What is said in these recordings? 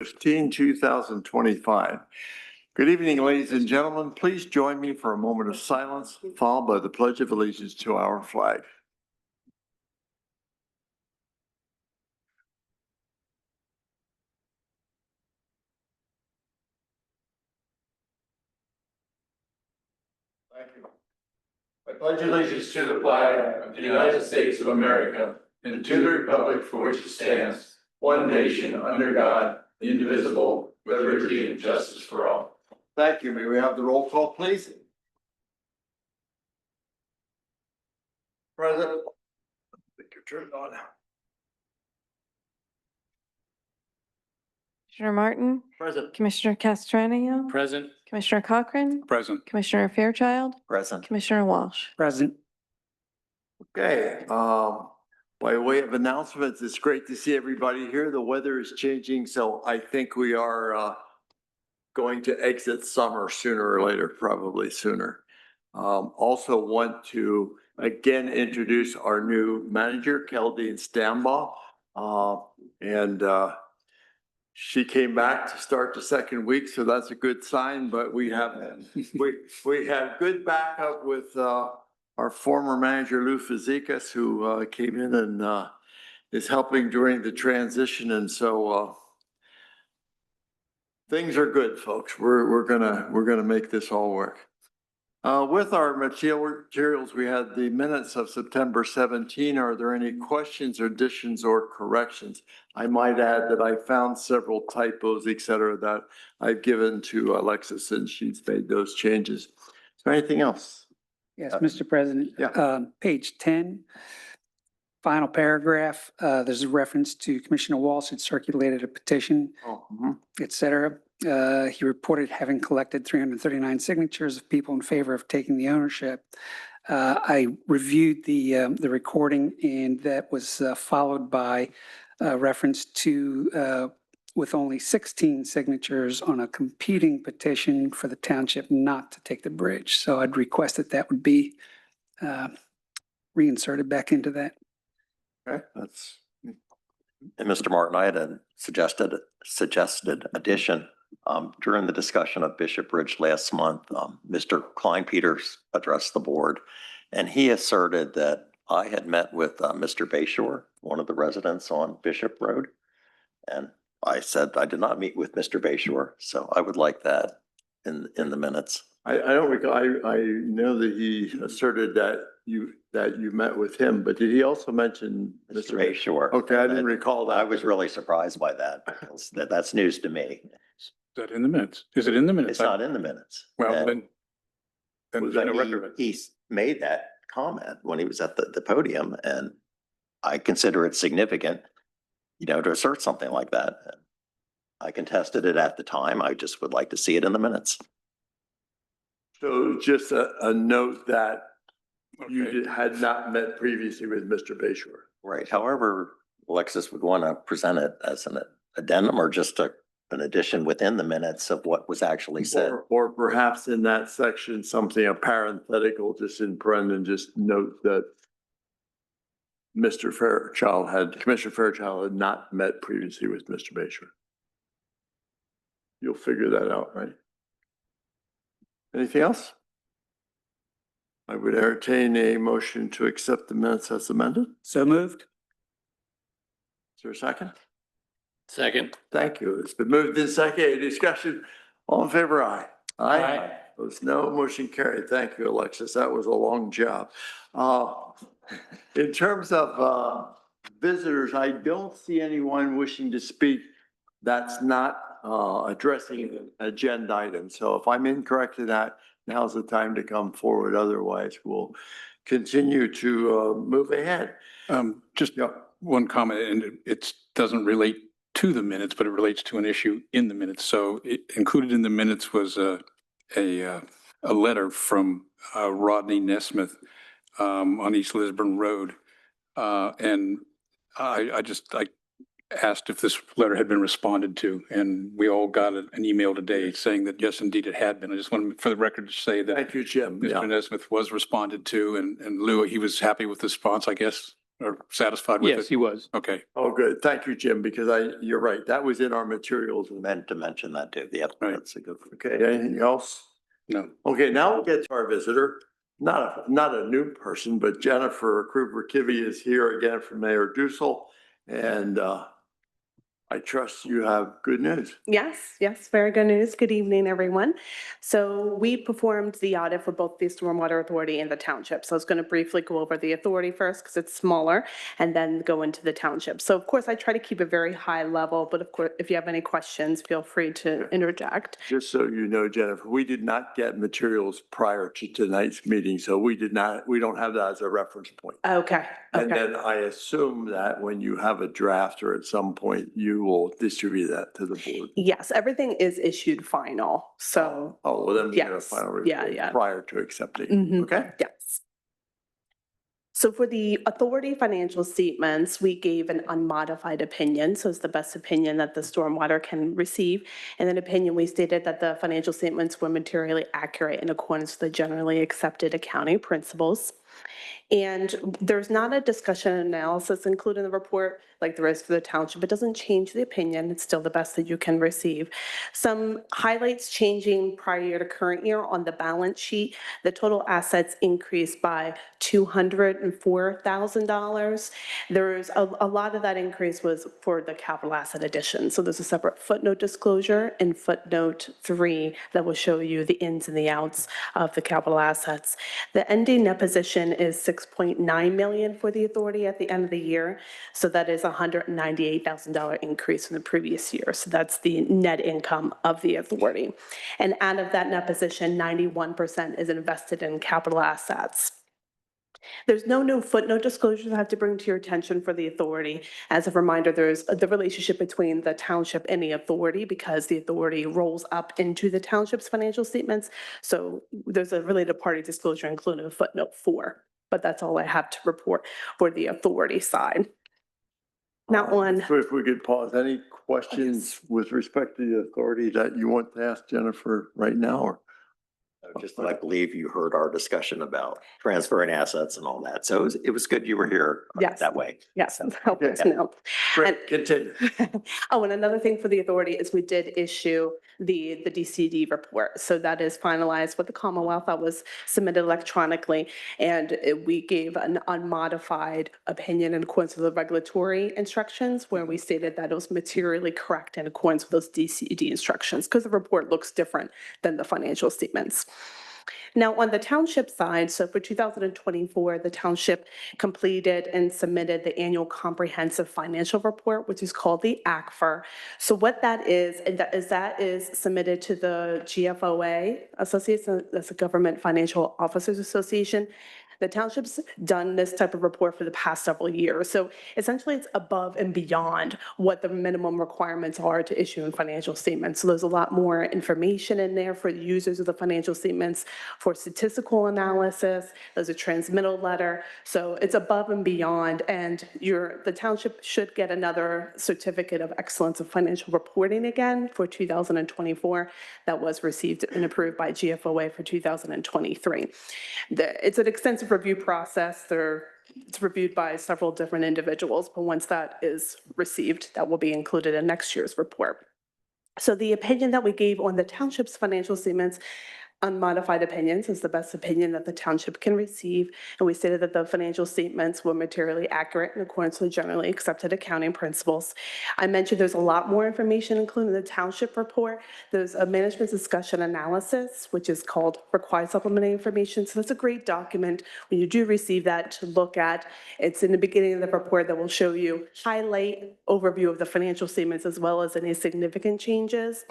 2025. Good evening, ladies and gentlemen. Please join me for a moment of silence, followed by the Pledge of Allegiance to our flag. Thank you. I pledge allegiance to the flag of the United States of America and to the republic for which it stands, one nation under God, indivisible, with liberty and justice for all. Thank you. May we have the roll call, please? President. I think you're turned on. Commissioner Martin, Present. Commissioner Castranio, Present. Commissioner Cochran, Present. Commissioner Fairchild, Present. Commissioner Walsh. Present. Okay, by way of announcements, it's great to see everybody here. The weather is changing, so I think we are going to exit summer sooner or later, probably sooner. Also want to again introduce our new manager, Keldine Stambaugh. She came back to start the second week, so that's a good sign, but we have good backup with our former manager, Lou Fazekas, who came in and is helping during the transition. And so things are good, folks. We're gonna make this all work. With our materials, we had the minutes of September 17. Are there any questions, additions, or corrections? I might add that I found several typos, et cetera, that I've given to Alexis, and she's made those changes. Is there anything else? Yes, Mr. President. Yeah. Page 10, final paragraph, there's a reference to Commissioner Walsh had circulated a petition, et cetera. He reported having collected 339 signatures of people in favor of taking the ownership. I reviewed the recording, and that was followed by reference to with only 16 signatures on a competing petition for the township not to take the bridge. So I'd request that would be reinserted back into that. Okay, that's. And Mr. Martin, I had a suggested addition. During the discussion of Bishop Bridge last month, Mr. Klein Peters addressed the board, and he asserted that I had met with Mr. Bayshore, one of the residents on Bishop Road. And I said I did not meet with Mr. Bayshore, so I would like that in the minutes. I don't recall, I know that he asserted that you met with him, but did he also mention Mr. Bayshore. Okay, I didn't recall that. I was really surprised by that, because that's news to me. Is that in the minutes? Is it in the minutes? It's not in the minutes. Well, And then Was there's that no record of it. he made that comment when he was at the podium, and I consider it significant, to assert something like that. I contested it at the time. I just would like to see it in the minutes. So just a note that you Okay. had not met previously with Mr. Bayshore. Right. However, Alexis would want to present it as an addendum or just an addition within the minutes of what was actually said. Or perhaps in that section, something, a parenthetical, just in parentheses, just note that Commissioner Fairchild had not met previously with Mr. Bayshore. You'll figure that out, right? Anything else? I would entertain a motion to accept the minutes as amended. So moved. Is there a second? Second. Thank you. It's been moved in second. Any discussion? All in favor, aye. Aye. Opposed, no. Motion carried. Thank you, Alexis. That was a long job. In terms of visitors, I don't see anyone wishing to speak that's not addressing an agenda item. So if I'm incorrect in that, now's the time to come forward. Otherwise, we'll continue to move ahead. Just one comment, and it doesn't relate to the minutes, but it relates to an issue in the minutes. So included in the minutes was a letter from Rodney Nesmith on East Lisburn Road. And I asked if this letter had been responded to, and we all got an email today saying that yes, indeed it had been. I just wanted for the record to say that Thank you, Jim. Mr. Nesmith was responded to, and Lou, he was happy with the response, I guess. or satisfied with it? Yes, he was. Okay, Oh, good. Thank you, Jim, because you're right. That was in our materials. Meant to mention that too. Yeah, Right. that's a good. Okay, anything else? no. Okay, now we'll get to our visitor. Not a new person, but Jennifer Kruber-Kivy is here again from Mayor Dussel. And I trust you have good news. Yes, yes, very good news. Good evening, everyone. So we performed the audit for both the Stormwater Authority and the township. So I was going to briefly go over the authority first because it's smaller and then go into the township. So of course, I try to keep it very high level, but of course, if you have any questions, feel free to interject. Just so you know, Jennifer, we did not get materials prior to tonight's meeting, so we don't have that as a reference point. Okay, And okay. then I assume that when you have a draft or at some point, you will distribute that to the board. Yes, everything is issued final. So, Oh, well, then we get a Yes. final Yeah, report yeah. prior to accepting. Mhm. Okay? yes. So for the authority financial statements, we gave an unmodified opinion. So it's the best opinion that the stormwater can receive. In an opinion, we stated that the financial statements were materially accurate in accordance with the generally accepted accounting principles. And there's not a discussion and analysis included in the report like there is for the township. It doesn't change the opinion. It's still the best that you can receive. Some highlights changing prior year to current year on the balance sheet. The total assets increased by $204,000. There's a lot of that increase was for the capital asset addition. So there's a separate footnote disclosure in footnote 3 that will show you the ins and the outs of the capital assets. The ending net position is $6.9 million for the authority at the end of the year. So that is a $198,000 increase from the previous year. So that's the net income of the authority. And out of that net position, 91% is invested in capital assets. There's no new footnote disclosures I have to bring to your attention for the authority. As a reminder, there's the relationship between the township and the authority because the authority rolls up into the township's financial statements. So there's a related party disclosure included in footnote 4, but that's all I have to report for the authority side. Now on, So if we could pause, any questions with respect to the authority that you want to ask Jennifer right now or? Just that I believe you heard our discussion about transferring assets and all that. So it was good you were here Yes. that way. yes, that's helpful to know. Great, continue. Oh, and another thing for the authority is we did issue the DCD report. So that is finalized with the Commonwealth. That was submitted electronically. And we gave an unmodified opinion in accordance with the regulatory instructions where we stated that it was materially correct in accordance with those DCD instructions because the report looks different than the financial statements. Now, on the township side, so for 2024, the township completed and submitted the annual comprehensive financial report, which is called the ACFR. So what that is submitted to the GFOA Association, that's the Government Financial Officers Association. The township's done this type of report for the past several years. So essentially it's above and beyond what the minimum requirements are to issuing financial statements. So there's a lot more information in there for the users of the financial statements for statistical analysis. There's a transmittal letter. So it's above and beyond. And the township should get another certificate of excellence of financial reporting again for 2024 that was received and approved by GFOA for 2023. It's an extensive review process. It's reviewed by several different individuals, but once that is received, that will be included in next year's report. So the opinion that we gave on the township's financial statements, unmodified opinions, is the best opinion that the township can receive. And we stated that the financial statements were materially accurate in accordance with generally accepted accounting principles. I mentioned there's a lot more information included in the township report. There's a management discussion analysis, which is called required supplemental information. So that's a great document when you do receive that to look at. It's in the beginning of the report that will show you highlight overview of the financial statements as well as any significant changes.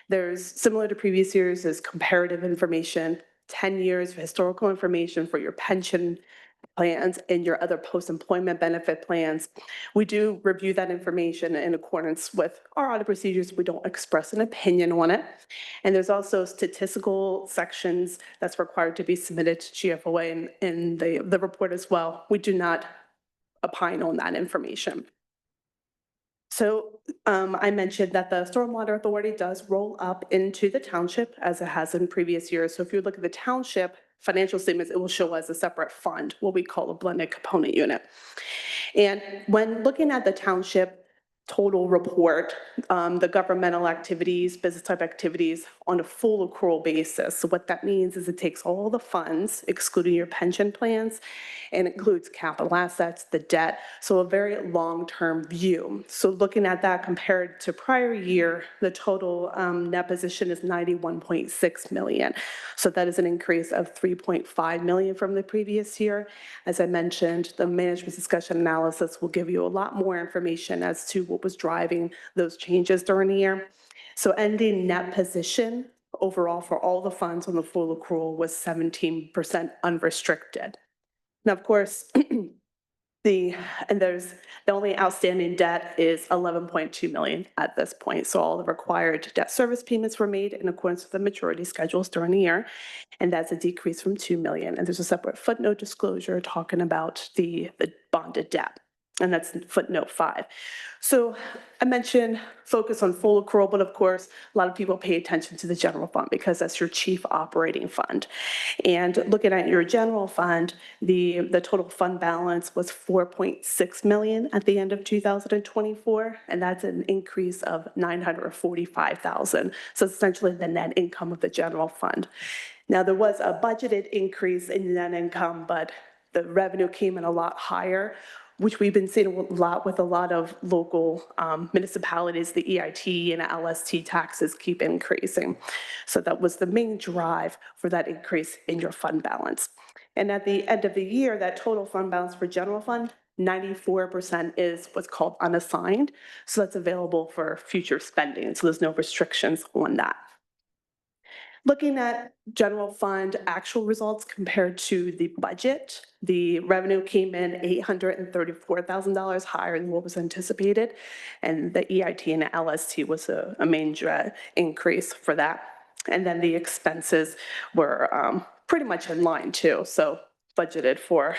There's, similar to previous years, there's comparative information, 10 years of historical information for your pension plans and your other post-employment benefit plans. We do review that information in accordance with our audit procedures. We don't express an opinion on it. And there's also statistical sections that's required to be submitted to GFOA in the report as well. We do not opine on that information. So I mentioned that the Stormwater Authority does roll up into the township as it has in previous years. So if you look at the township financial statements, it will show as a separate fund, what we call a blended component unit. And when looking at the township total report, the governmental activities, business type activities on a full accrual basis. So what that means is it takes all the funds, excluding your pension plans, and includes capital assets, the debt, so a very long-term view. So looking at that compared to prior year, the total net position is 91.6 million. So that is an increase of 3.5 million from the previous year. As I mentioned, the management discussion analysis will give you a lot more information as to what was driving those changes during the year. So ending net position overall for all the funds on the full accrual was 17% unrestricted. Now, of course, the only outstanding debt is 11.2 million at this point. So all the required debt service payments were made in accordance with the maturity schedules during the year. And that's a decrease from 2 million. And there's a separate footnote disclosure talking about the bonded debt. And that's footnote 5. So I mentioned focus on full accrual, but of course, a lot of people pay attention to the general fund because that's your chief operating fund. And looking at your general fund, the total fund balance was 4.6 million at the end of 2024, and that's an increase of 945,000. So it's essentially the net income of the general fund. Now, there was a budgeted increase in net income, but the revenue came in a lot higher, which we've been seeing a lot with a lot of local municipalities. The EIT and LST taxes keep increasing. So that was the main drive for that increase in your fund balance. And at the end of the year, that total fund balance for general fund, 94% is what's called unassigned. So that's available for future spending. So there's no restrictions on that. Looking at general fund actual results compared to the budget, the revenue came in $834,000 higher than what was anticipated. And the EIT and LST was a main increase for that. And then the expenses were pretty much in line too. So budgeted for,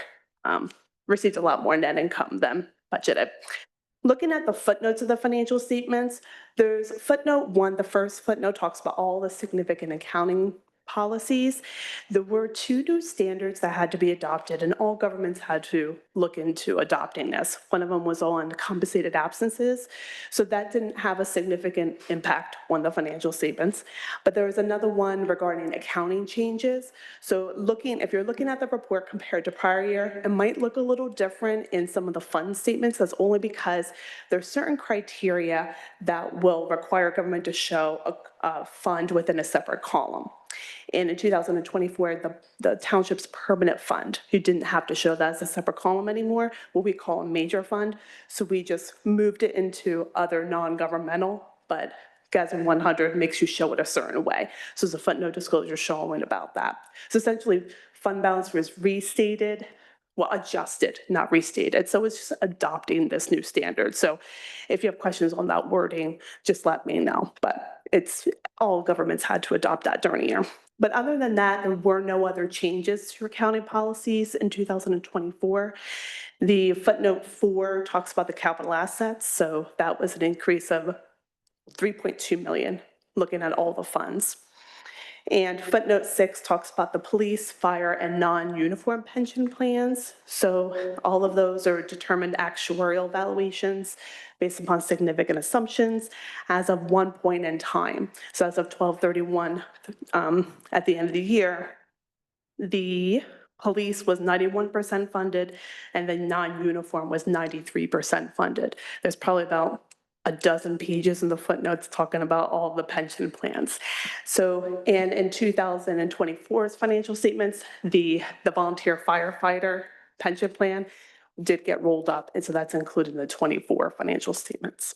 received a lot more net income than budgeted. Looking at the footnotes of the financial statements, there's footnote 1, the first footnote talks about all the significant accounting policies. There were 2 new standards that had to be adopted, and all governments had to look into adopting this. One of them was on compensated absences, so that didn't have a significant impact on the financial statements. But there was another one regarding accounting changes. So if you're looking at the report compared to prior year, it might look a little different in some of the fund statements. That's only because there's certain criteria that will require government to show a fund within a separate column. And in 2024, the township's permanent fund, who didn't have to show that as a separate column anymore, what we call a major fund. So we just moved it into other non-governmental, but GASB 100 makes you show it a certain way. So there's a footnote disclosure showing about that. So essentially, fund balance was restated, well, adjusted, not restated. So it's just adopting this new standard. So if you have questions on that wording, just let me know. But all governments had to adopt that during the year. But other than that, there were no other changes to accounting policies in 2024. The footnote 4 talks about the capital assets. So that was an increase of 3.2 million, looking at all the funds. And footnote 6 talks about the police, fire, and non-uniform pension plans. So all of those are determined actuarial valuations based upon significant assumptions as of one point in time. So as of 12/31, at the end of the year, the police was 91% funded, and the non-uniform was 93% funded. There's probably about a dozen pages in the footnotes talking about all the pension plans. So, and in 2024's financial statements, the volunteer firefighter pension plan did get rolled up, and so that's included in the 24 financial statements.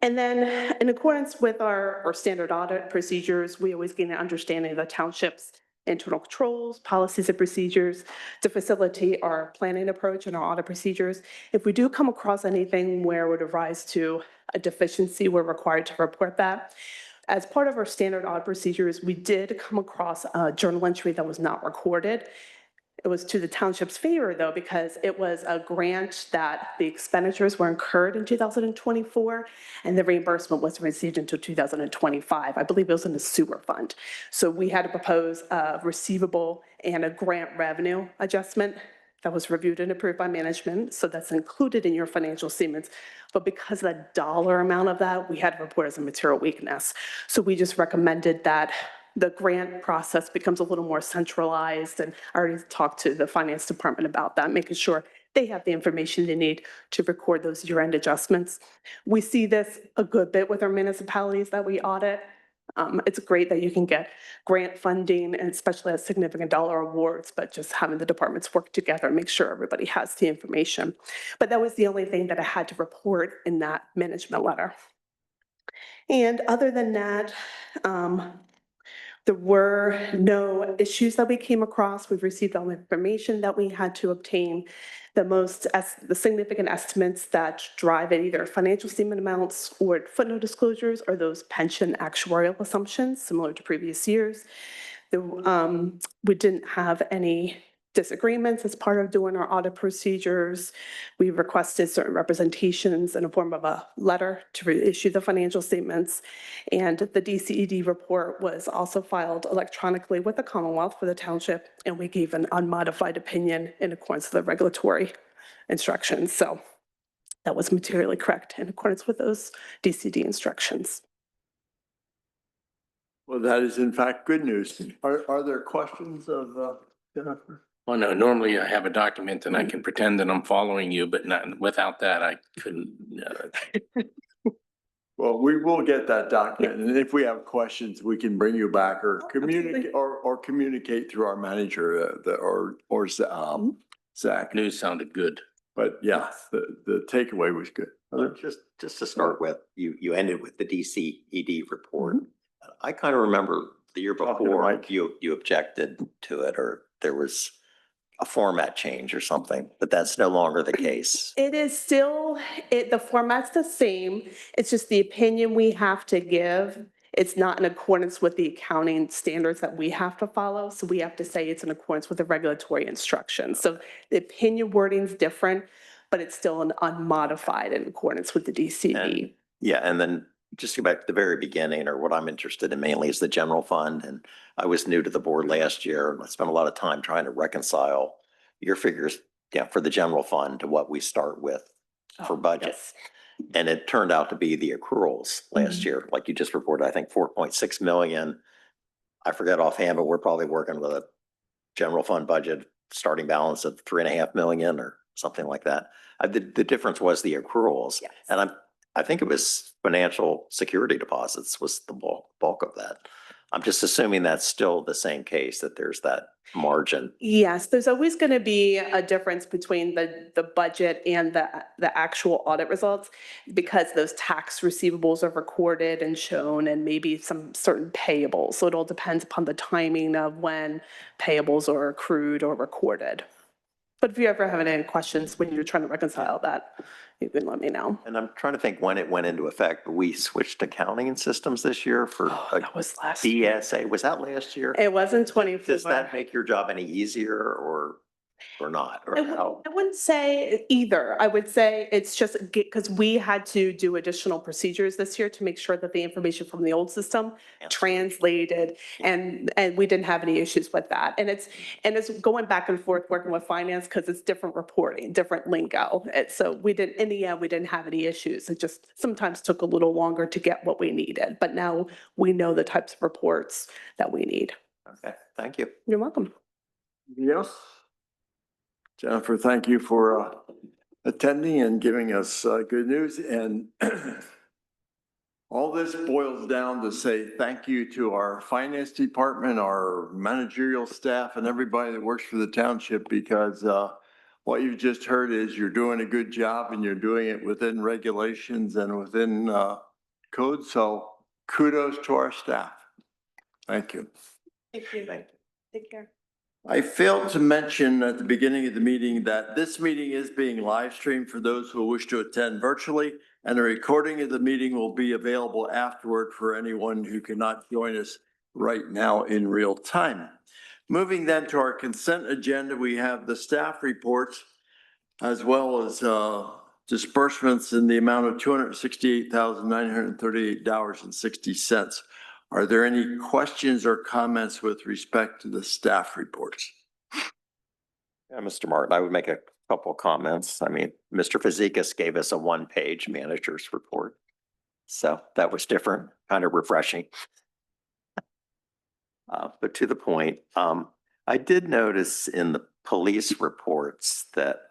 And then in accordance with our standard audit procedures, we always gain an understanding of the township's internal controls, policies, and procedures to facilitate our planning approach and our audit procedures. If we do come across anything where it would arise to a deficiency, we're required to report that. As part of our standard audit procedures, we did come across a journal entry that was not recorded. It was to the township's favor, though, because it was a grant that the expenditures were incurred in 2024, and the reimbursement wasn't received until 2025. I believe it was in the sewer fund. So we had to propose a receivable and a grant revenue adjustment that was reviewed and approved by management, so that's included in your financial statements. But because of the dollar amount of that, we had to report as a material weakness. So we just recommended that the grant process becomes a little more centralized, and I already talked to the finance department about that, making sure they have the information they need to record those year-end adjustments. We see this a good bit with our municipalities that we audit. It's great that you can get grant funding, and especially at significant dollar awards, but just having the departments work together and make sure everybody has the information. But that was the only thing that I had to report in that management letter. And other than that, there were no issues that we came across. We've received all the information that we had to obtain. The significant estimates that drive it, either financial statement amounts or footnote disclosures, are those pension actuarial assumptions similar to previous years. We didn't have any disagreements as part of doing our audit procedures. We requested certain representations in a form of a letter to issue the financial statements. And the DCED report was also filed electronically with the Commonwealth for the township, and we gave an unmodified opinion in accordance with the regulatory instructions. So that was materially correct in accordance with those DCD instructions. Well, that is in fact good news. Are there questions of Jennifer? Well, no, normally I have a document and I can pretend that I'm following you, but not, without that, I couldn't. Well, we will get that document, and if we have questions, we can bring you back or communicate or communicate through our manager, or Zach. News sounded good. But yeah, the takeaway was good. Just to start with, you ended with the DCED report. I kind of remember the year Talking to before, Mike. you objected to it, or there was a format change or something, but that's no longer the case. It is still, the format's the same. It's just the opinion we have to give. It's not in accordance with the accounting standards that we have to follow. So we have to say it's in accordance with the regulatory instructions. So the opinion wording's different, but it's still an unmodified in accordance with the DCD. Yeah, and then just to go back to the very beginning, or what I'm interested in mainly is the general fund. And I was new to the board last year, and I spent a lot of time trying to reconcile your figures, for the general fund to what we start with for budget. Yes. And it turned out to be the accruals last year, like you just reported, I think 4.6 million. I forget offhand, but we're probably working with a general fund budget starting balance of 3.5 million or something like that. The difference was the accruals. Yes. And I think it was financial security deposits was the bulk of that. I'm just assuming that's still the same case, that there's that margin. Yes, there's always going to be a difference between the budget and the actual audit results, because those tax receivables are recorded and shown, and maybe some certain payables. So it all depends upon the timing of when payables are accrued or recorded. But if you ever have any questions when you're trying to reconcile that, you can let me know. And I'm trying to think when it went into effect. We switched accounting systems this year for a That was last year. DSA. Was that last year? It wasn't 24. Does that make your job any easier or not? Or how? I wouldn't say either. I would say it's just because we had to do additional procedures this year to make sure that the information from the old system translated, and we didn't have any issues with that. And it's going back and forth working with finance, because it's different reporting, different lingo. So in the end, we didn't have any issues. It just sometimes took a little longer to get what we needed. But now we know the types of reports that we need. Okay, thank you. You're welcome. Anything else? Jennifer, thank you for attending and giving us good news. And all this boils down to say thank you to our finance department, our managerial staff, and everybody that works for the township, because what you've just heard is you're doing a good job, and you're doing it within regulations and within code. So kudos to our staff. Thank you. Thank you. Take care. I failed to mention at the beginning of the meeting that this meeting is being live streamed for those who wish to attend virtually, and a recording of the meeting will be available afterward for anyone who cannot join us right now in real time. Moving then to our consent agenda, we have the staff reports as well as disbursements in the amount of $268,938.60. Are there any questions or comments with respect to the staff reports? Yeah, Mr. Martin, I would make a couple comments. I mean, Mr. Fazekas gave us a one-page manager's report. So that was different, kind of refreshing. But to the point, I did notice in the police reports that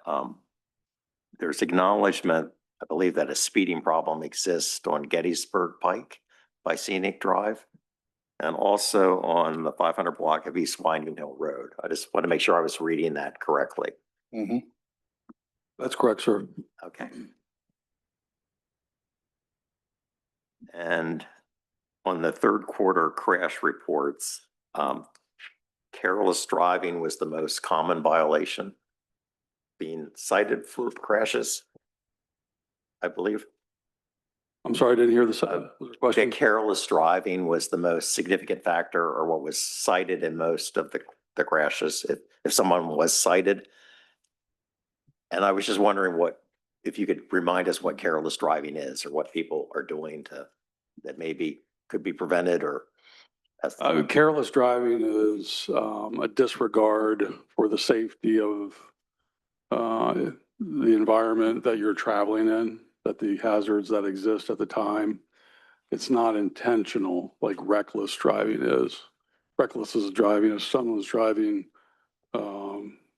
there's acknowledgement, I believe, that a speeding problem exists on Gettysburg Pike by Scenic Drive and also on the 500 block of East Winding Hill Road. I just want to make sure I was reading that correctly. That's correct, sir. Okay. And on the third quarter crash reports, careless driving was the most common violation being cited for crashes, I believe. I'm sorry, I didn't hear the That question. careless driving was the most significant factor or what was cited in most of the crashes, if someone was cited. And I was just wondering if you could remind us what careless driving is or what people are doing that maybe could be prevented or. Careless driving is a disregard for the safety of the environment that you're traveling in, that the hazards that exist at the time. It's not intentional like reckless driving is. Reckless is driving if someone's driving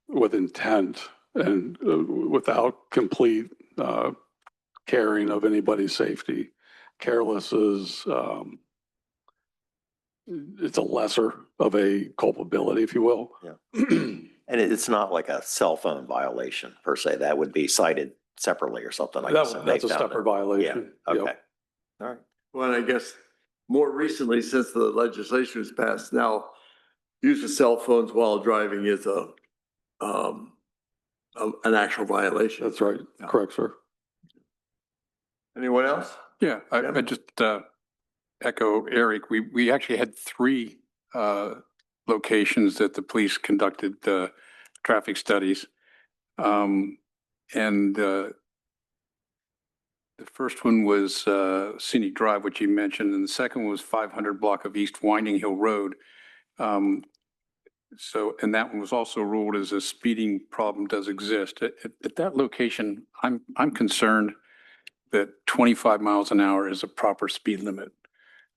with intent and without complete caring of anybody's safety. Careless is it's a lesser of a culpability, if you will. Yeah. And it's not like a cell phone violation per se. That would be cited separately or something like that. That's a separate violation. Yeah, Yep. okay. All right. Well, I guess more recently, since the legislation was passed, now use of cell phones while driving is an actual violation. That's right. Yeah. Correct, sir. Anyone else? Yeah, I just echo Eric. We actually had three locations that the police conducted traffic studies. And the first one was Scenic Drive, which you mentioned, and the second was 500 block of East Winding Hill Road. And that one was also ruled as a speeding problem does exist. At that location, I'm concerned that 25 miles an hour is a proper speed limit.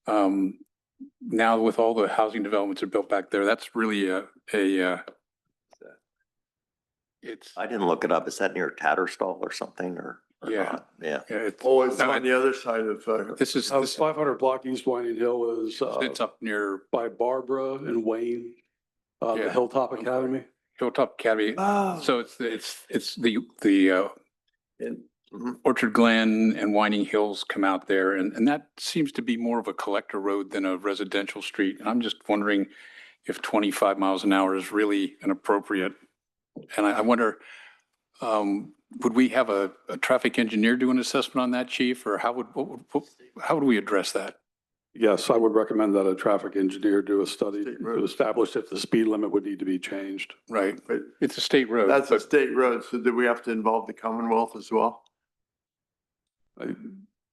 Now with all the housing developments that are built back there, that's really it's, I didn't look it up. Is that near Tatterstall or something or Yeah. not? Yeah. Oh, it's No, on the other side of, this is, This 500 block East Winding Hill is it's up near by Barbara and Wayne, Yeah. the Hilltop Academy. Hilltop Academy. oh, So it's the mhm. Orchard Glen and Winding Hills come out there, and that seems to be more of a collector road than a residential street. And I'm just wondering if 25 miles an hour is really inappropriate. And I wonder, would we have a traffic engineer do an assessment on that, chief, or how would we address that? Yes, I would recommend that a traffic engineer do a study State to roads. establish if the speed limit would need to be changed. Right, But it's a state road. that's a but- state road, so do we have to involve the Commonwealth as well?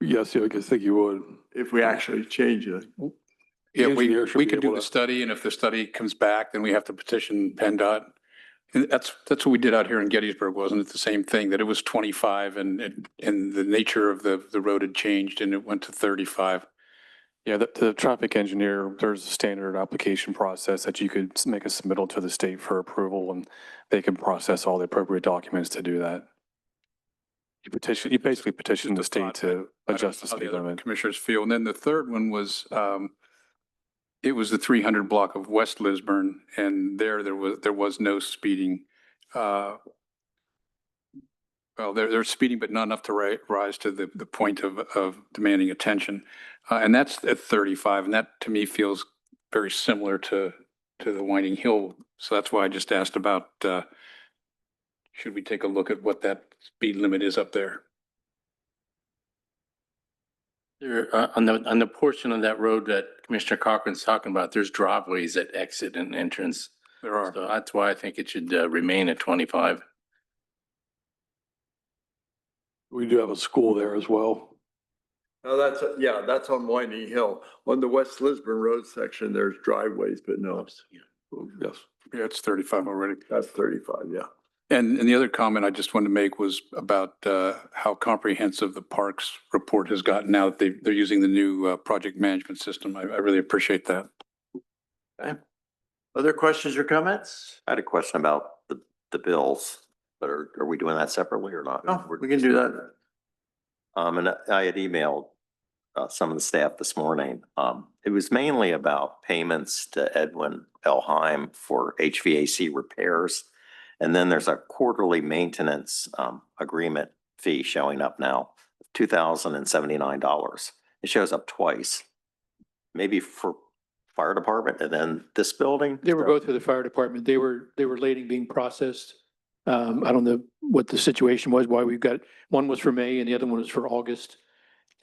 Yes, I think you would. If we actually change it? Yeah, engineer should we be could do able the to- study, and if the study comes back, then we have to petition PennDOT. And that's what we did out here in Gettysburg, wasn't it? The same thing, that it was 25 and the nature of the road had changed and it went to 35. Yeah, the traffic engineer, there's a standard application process that you could make a submittal to the state for approval, and they can process all the appropriate documents to do that. You basically petition the state to I don't adjust the know how speed other limit. Commissioners feel. And then the third one was, it was the 300 block of West Lisburn, and there was no speeding. Well, there's speeding, but not enough to rise to the point of demanding attention. And that's at 35, and that to me feels very similar to the Winding Hill. So that's why I just asked about, should we take a look at what that speed limit is up there? There, on the portion of that road that Commissioner Cochran's talking about, there's driveways that exit and entrance There are. So that's why I think it should remain at 25. We do have a school there as well. Oh, yeah, that's on Winding Hill. On the West Lisbon Road section, there's driveways, but no, Yes. Yeah, it's 35 already. that's 35, yeah. And the other comment I just wanted to make was about how comprehensive the parks report has gotten now that they're using the new project management system. I really appreciate that. Okay. Other questions or comments? I had a question about the bills, but are we doing that separately or not? Oh, we can do that. And I had emailed some of the staff this morning. It was mainly about payments to Edwin Elheim for HVAC repairs. And then there's a quarterly maintenance agreement fee showing up now, $2,079. It shows up twice, maybe for fire department and then this building. They were both for the fire department. They were lating being processed. I don't know what the situation was, why we've got, one was for May and the other one was for August.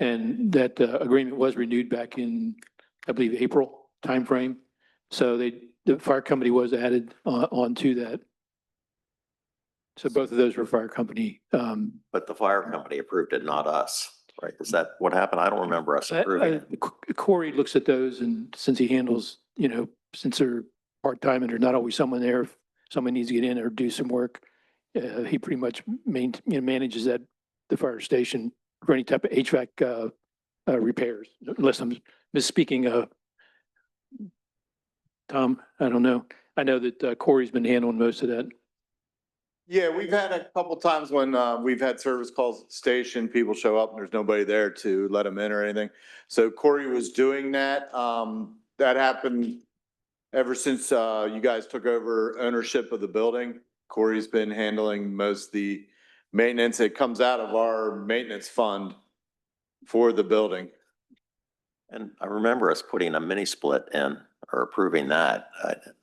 And that agreement was renewed back in, I believe, April timeframe. So the fire company was added onto that. So both of those were fire company. But the fire company approved it, not us, right? Is that what happened? I don't remember us approving it. Corey looks at those, and since he handles, since they're part-time and there's not always someone there, if someone needs to get in or do some work, he pretty much manages the fire station for any type of HVAC repairs, unless I'm misspeaking. Tom, I don't know. I know that Corey's been handling most of that. Yeah, we've had a couple times when we've had service calls at the station, people show up and there's nobody there to let them in or anything. So Corey was doing that. That happened ever since you guys took over ownership of the building. Corey's been handling most of the maintenance. It comes out of our maintenance fund for the building. And I remember us putting a mini split in or approving that.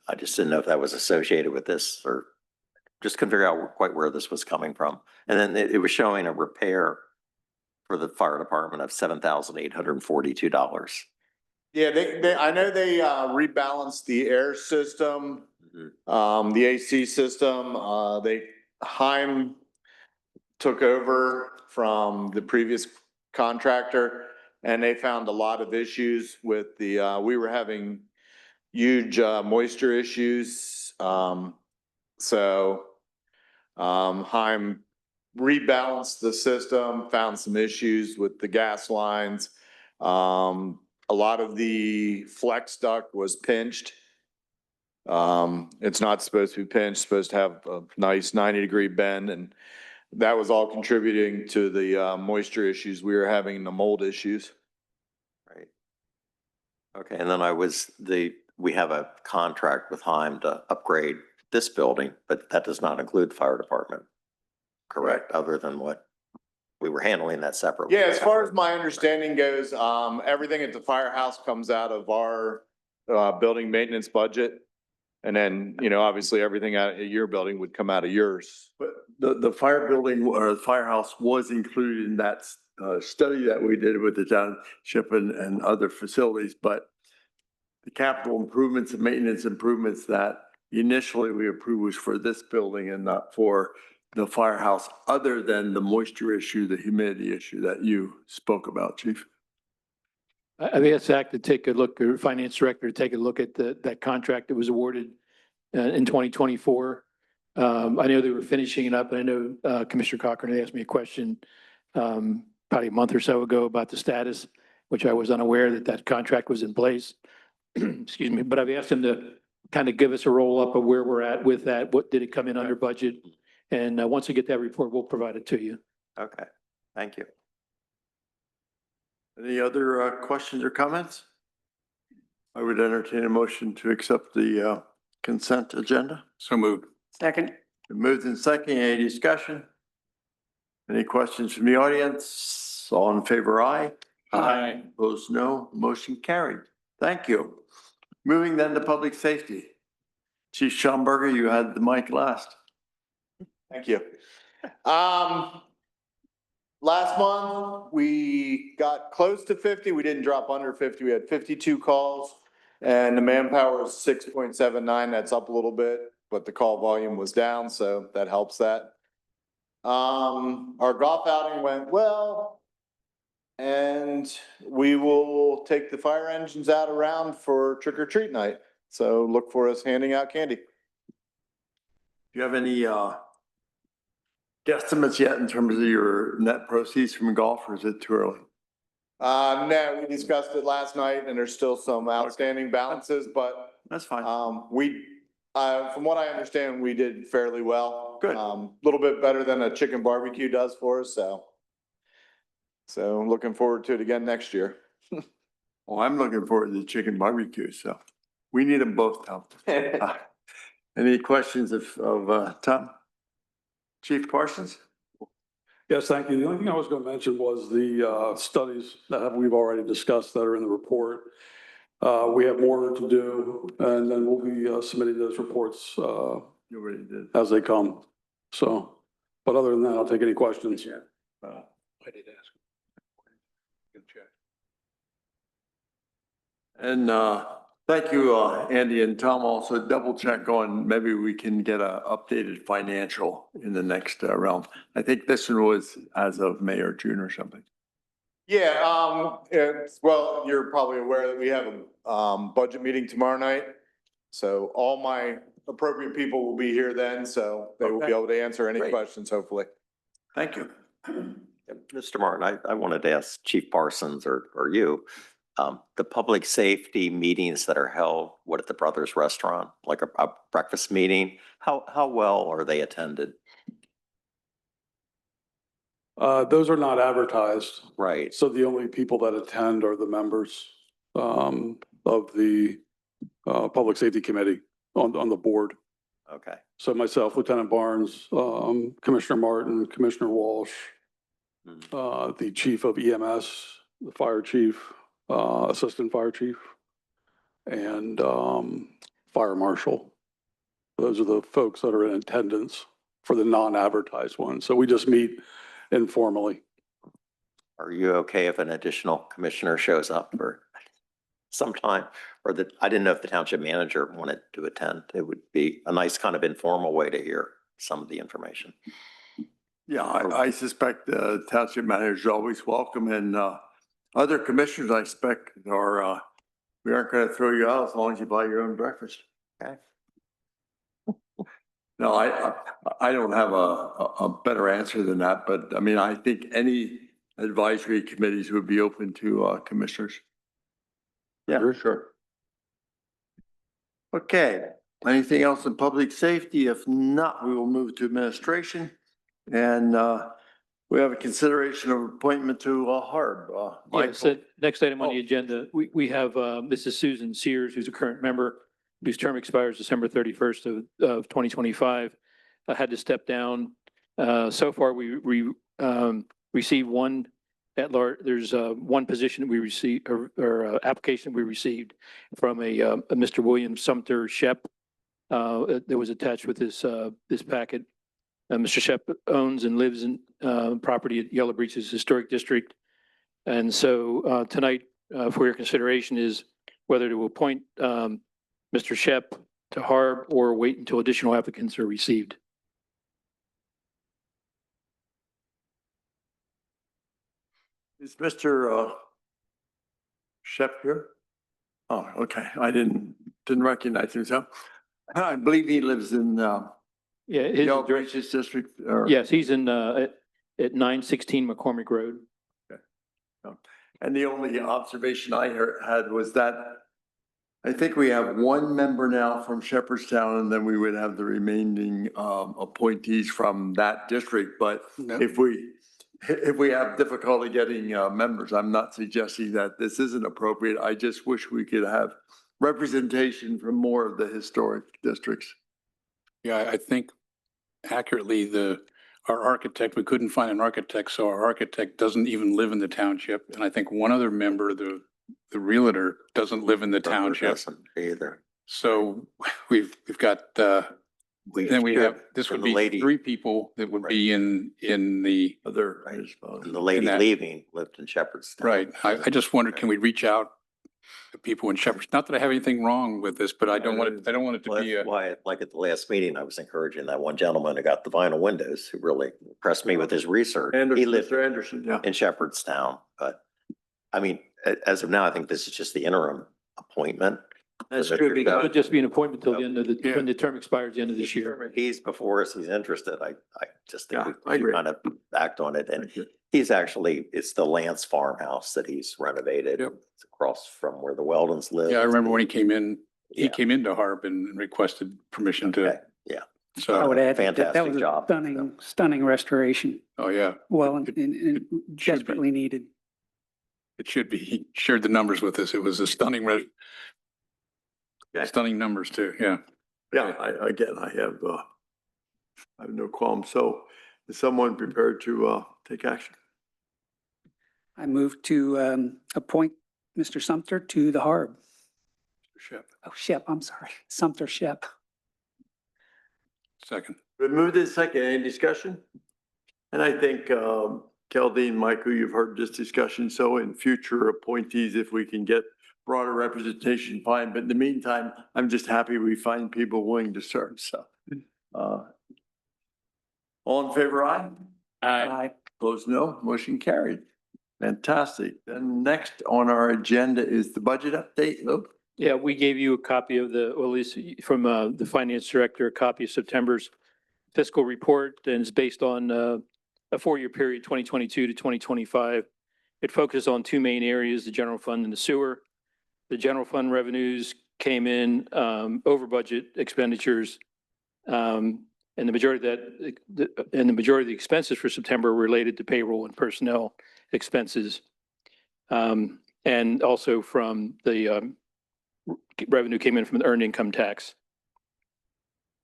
I just didn't know if that was associated with this or just couldn't figure out quite where this was coming from. And then it was showing a repair for the fire department of $7,842. Yeah, I know they rebalanced the air system, the AC system. Heim took over from the previous contractor and they found a lot of issues with we were having huge moisture issues. Heim rebalanced the system, found some issues with the gas lines. A lot of the flex duct was pinched. It's not supposed to be pinched, supposed to have a nice 90-degree bend, and that was all contributing to the moisture issues we were having and the mold issues. Right. Okay, and then we have a contract with Heim to upgrade this building, but that does not include the fire department, correct? Other than what we were handling that separately. Yeah, as far as my understanding goes, everything at the firehouse comes out of our building maintenance budget. And then, obviously everything out of your building would come out of yours. But the fire building or the firehouse was included in that study that we did with the township and other facilities, but the capital improvements and maintenance improvements that initially we approved was for this building and not for the firehouse, other than the moisture issue, the humidity issue that you spoke about, Chief. I've asked Zach to take a look, or Finance Director to take a look at that contract that was awarded in 2024. I know they were finishing it up, and I know Commissioner Cochran asked me a question probably a month or so ago about the status, which I was unaware that contract was in place. Excuse me, but I've asked him to kind of give us a roll-up of where we're at with that. What did it come in under budget? And once we get that report, we'll provide it to you. Okay, thank you. Any other questions or comments? I would entertain a motion to accept the consent agenda. So moved. Second. It moved in second. Any discussion? Any questions from the audience? All in favor, aye. Aye. Opposed, no. Motion carried. Thank you. Moving then to public safety. Chief Schomburger, you had the mic last. Thank you. Last month, we got close to 50. We didn't drop under 50. We had 52 calls. And the manpower is 6.79. That's up a little bit, but the call volume was down, so that helps that. Our golf outing went well. And we will take the fire engines out around for trick or treat night. So look for us handing out candy. Do you have any guesstimates yet in terms of your net proceeds from golf, or is it too early? No, we discussed it last night and there's still some outstanding balances, but That's fine. from what I understand, we did fairly well. Good. Little bit better than a chicken barbecue does for us, so I'm looking forward to it again next year. Well, I'm looking forward to the chicken barbecue, so we need them both, Tom. Any questions of Tom? Chief Parsons? Yes, thank you. The only thing I was going to mention was the studies that we've already discussed that are in the report. We have more to do, and then we'll be submitting those reports You already did. as they come. So, but other than that, I'll take any questions. I did ask. Good check. And thank you, Andy and Tom. Also double check on, maybe we can get a updated financial in the next round. I think this one was as of May or June or something. Yeah, well, you're probably aware that we have a budget meeting tomorrow night. So all my appropriate people will be here then, so they will be Okay. able to answer any Great. questions, hopefully. Thank you. Mr. Martin, I wanted to ask Chief Parsons or you, the public safety meetings that are held, what at the Brothers Restaurant, like a breakfast meeting, how well are they attended? Those are not advertised. Right. So the only people that attend are the members of the Public Safety Committee on the board. Okay. So myself, Lieutenant Barnes, Commissioner Martin, Commissioner Walsh, the chief of EMS, the fire chief, assistant fire chief, and fire marshal. Those are the folks that are in attendance for the non-advertised ones. So we just meet informally. Are you okay if an additional commissioner shows up for some time? Or that, I didn't know if the township manager wanted to attend. It would be a nice kind of informal way to hear some of the information. Yeah, I suspect the township manager is always welcome, and other commissioners, I expect, are, we aren't going to throw you out as long as you buy your own breakfast. Okay. No, I don't have a better answer than that, but I mean, I think any advisory committees would be open to commissioners. Yeah, sure. Okay, anything else in public safety? If not, we will move to administration. And we have a consideration of appointment to HARB. Yes, Michael. next item on the agenda, we have Mrs. Susan Sears, who's a current member, whose term expires December 31st of 2025. I had to step down. So far, we received one at large. There's one position we received, or application we received from a Mr. William Sumter Shep that was attached with this packet. Mr. Shep owns and lives in property at Yellow Breaches Historic District. And so tonight, for your consideration, is whether to appoint Mr. Shep to HARB or wait until additional applicants are received. Is Mr. Shep here? Oh, okay. I didn't recognize him. So I believe he lives in Yeah, his Yellow address, Breaches District. Or- yes, he's in at 916 McCormick Road. And the only observation I had was that I think we have one member now from Shepherdstown, and then we would have the remaining appointees from that district. But if we have difficulty getting members, I'm not suggesting that this isn't appropriate. I just wish we could have representation from more of the historic districts. Yeah, I think accurately, our architect, we couldn't find an architect, so our architect doesn't even live in the township. And I think one other member, the realtor, doesn't live in the township. Doesn't either. So we've got, then we have, this would And the be lady- 3 people that would be in the, Other, And the lady that- leaving lived in Shepherdstown. right. I just wondered, can we reach out the people in Shepherd. Not that I have anything wrong with this, but I don't want it to Well, be that's a, why, like at the last meeting, I was encouraging that one gentleman who got the vinyl windows, who really impressed me with his research. He Anderson, lived Mr. Anderson, yeah. in Shepherdstown, but I mean, as of now, I think this is just the interim appointment. That's Mr. true Shep. because It'll just be an appointment till the end of the, Yeah. when the term expires the end of this year. He's before us, he's interested. I just think Yeah, I we agree. kind of act on it. And he's actually, it's the Lance farmhouse that he's renovated. Yep. It's across from where the Weldons live. yeah, I remember when he came in, he Yeah. came into Harb and requested permission to, Okay, yeah. I so, would add that that Fantastic was a job. stunning restoration. oh, yeah. Well, and It should be. desperately needed. It should be. He shared the numbers with us. It was a stunning, Okay. stunning numbers too. Yeah. Yeah, I have no qualm. So is someone prepared to, take action? I move to appoint Mr. Sumter to the Harb. Shep, Oh, Shep, I'm sorry, Sumter Shep. second. We moved in second. Any discussion? And I think, Keldine, Michael, you've heard this discussion. So in future appointees, if we can get broader representation, fine. But in the meantime, I'm just happy we find people willing to serve. So, all in favor, aye? Aye. Opposed, no. Motion carried. Fantastic. Then next on our agenda is the budget update. Luke? Yeah, we gave you a copy of the, or at least from the finance director, a copy of September's fiscal report, and it's based on a 4-year period, 2022 to 2025. It focused on two main areas, the general fund and the sewer. The general fund revenues came in over budget expenditures. And the majority of the expenses for September were related to payroll and personnel expenses. And also from the revenue came in from the earned income tax.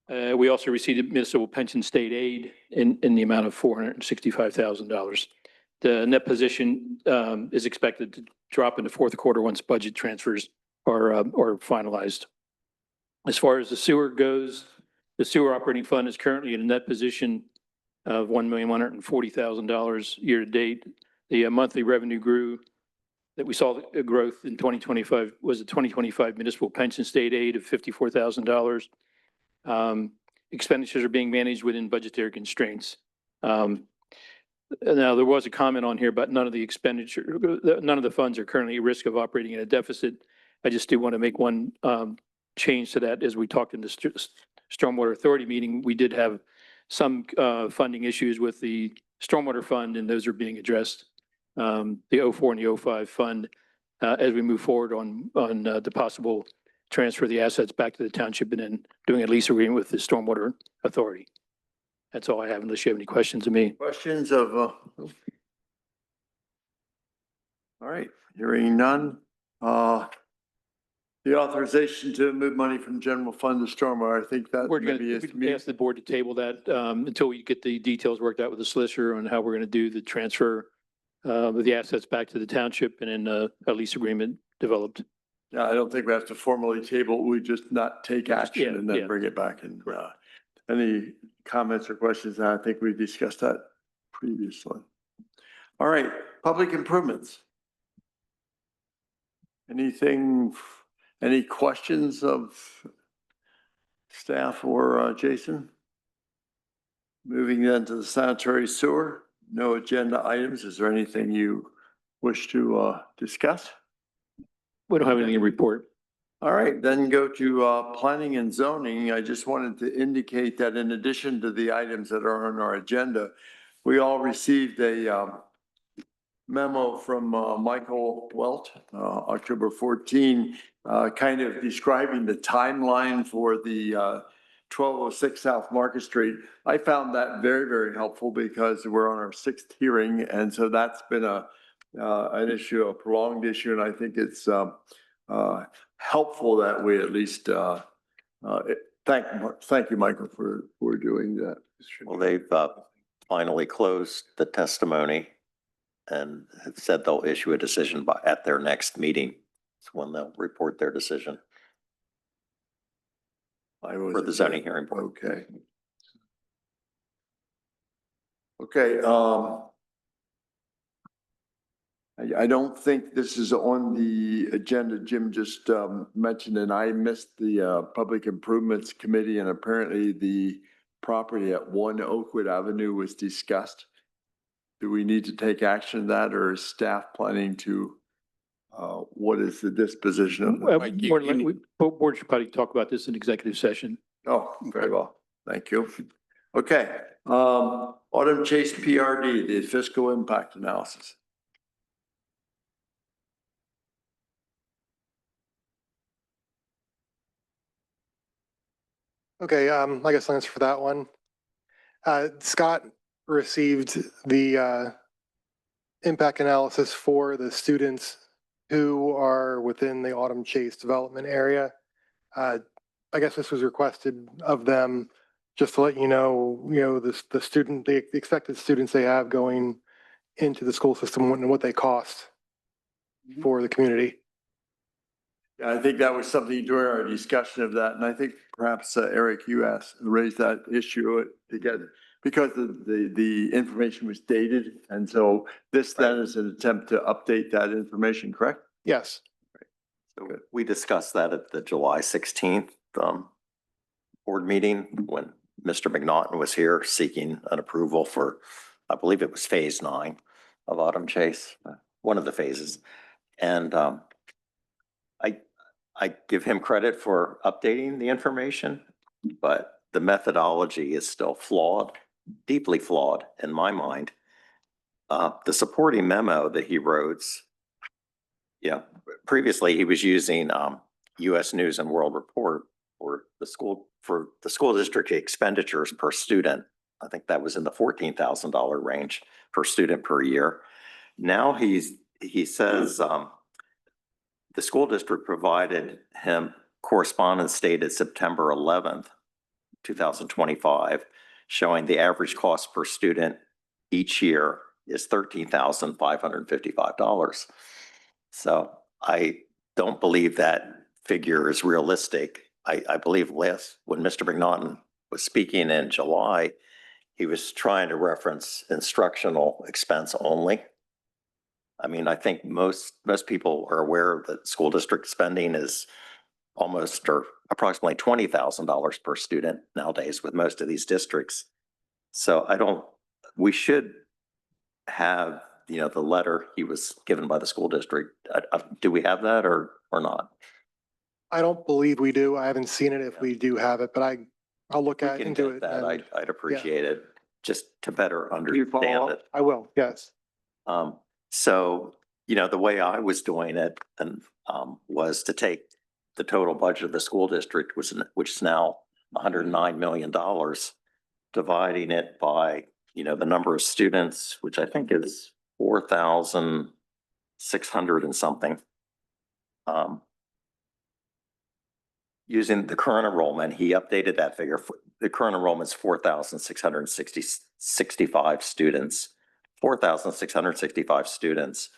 We also received municipal pension state aid in the amount of $465,000. The net position is expected to drop in the fourth quarter once budget transfers are finalized. As far as the sewer goes, the sewer operating fund is currently in a net position of $1,140,000 year to date. The monthly revenue grew that we saw a growth in 2025 was the 2025 municipal pension state aid of $54,000. Expenditures are being managed within budgetary constraints. Now, there was a comment on here about none of the funds are currently at risk of operating at a deficit. I just do want to make one change to that. As we talked in the Stormwater Authority meeting, we did have some funding issues with the Stormwater Fund, and those are being addressed. The 04 and the 05 fund, as we move forward on the possible transfer of the assets back to the township and then doing a lease agreement with the Stormwater Authority. That's all I have, unless you have any questions of me. Questions of, all right, hearing none. The authorization to move money from general fund to stormwater, I think that We're going maybe is. to ask the board to table that until we get the details worked out with the solicitor on how we're going to do the transfer of the assets back to the township and then a lease agreement developed. Yeah, I don't think we have to formally table. We just not take action and yeah. then bring it back. And any comments or questions? I think we discussed that previously. All right, public improvements. Anything, any questions of staff or Jason? Moving then to the sanitary sewer, no agenda items. Is there anything you wish to discuss? We don't have anything to report. All right, then go to planning and zoning. I just wanted to indicate that in addition to the items that are on our agenda, we all received a memo from Michael Welt, October 14, kind of describing the timeline for the 1206 South Market Street. I found that very, very helpful because we're on our 6th hearing. And so that's been an issue, a prolonged issue. And I think it's helpful that we at least thank you, Michael, for doing that. Well, they've finally closed the testimony and have said they'll issue a decision at their next meeting. It's when they'll report their decision for the zoning hearing board. Okay. Okay, I don't think this is on the agenda. Jim just mentioned, and I missed the Public Improvements Committee, and apparently the property at 1 Oakwood Avenue was discussed. Do we need to take action on that, or is staff planning to, what is the disposition of that? Mike, you- Board you need- board should probably talk about this in executive session. Oh, very well. Thank you. Okay, Autumn Chase PRD, the fiscal impact analysis. Okay, I guess I'll answer for that one. Scott received the impact analysis for the students who are within the Autumn Chase development area. I guess this was requested of them just to let you know, the expected students they have going into the school system and what they cost for the community. Yeah, I think that was something during our discussion of that, and I think perhaps Eric, you raised that issue together because the information was dated, and so this then is an attempt to update that information, correct? Yes. So we discussed that at the July 16th board meeting when Mr. McNaughton was here seeking an approval for, I believe it was phase 9 of Autumn Chase, one of the phases. And I give him credit for updating the information, but the methodology is still flawed, deeply flawed in my mind. The supporting memo that he wrote, previously he was using US News and World Report for the school district expenditures per student. I think that was in the $14,000 range per student per year. Now he says the school district provided him correspondence dated September 11th, 2025, showing the average cost per student each year is $13,555. So I don't believe that figure is realistic. I believe when Mr. McNaughton was speaking in July, he was trying to reference instructional expense only. I mean, I think most people are aware that school district spending is almost or approximately $20,000 per student nowadays with most of these districts. So we should have, the letter he was given by the school district. Do we have that or not? I don't believe we do. I haven't seen it if we do have it, but I'll look We at can into get it. that. and I'd appreciate it just to better you follow understand up? it. I will, yes. So, the way I was doing it and was to take the total budget of the school district, which is now $109 million, dividing it by, the number of students, which I think is 4,600 and something. Using the current enrollment, he updated that figure. The current enrollment is 4,665 students. 4,665 students.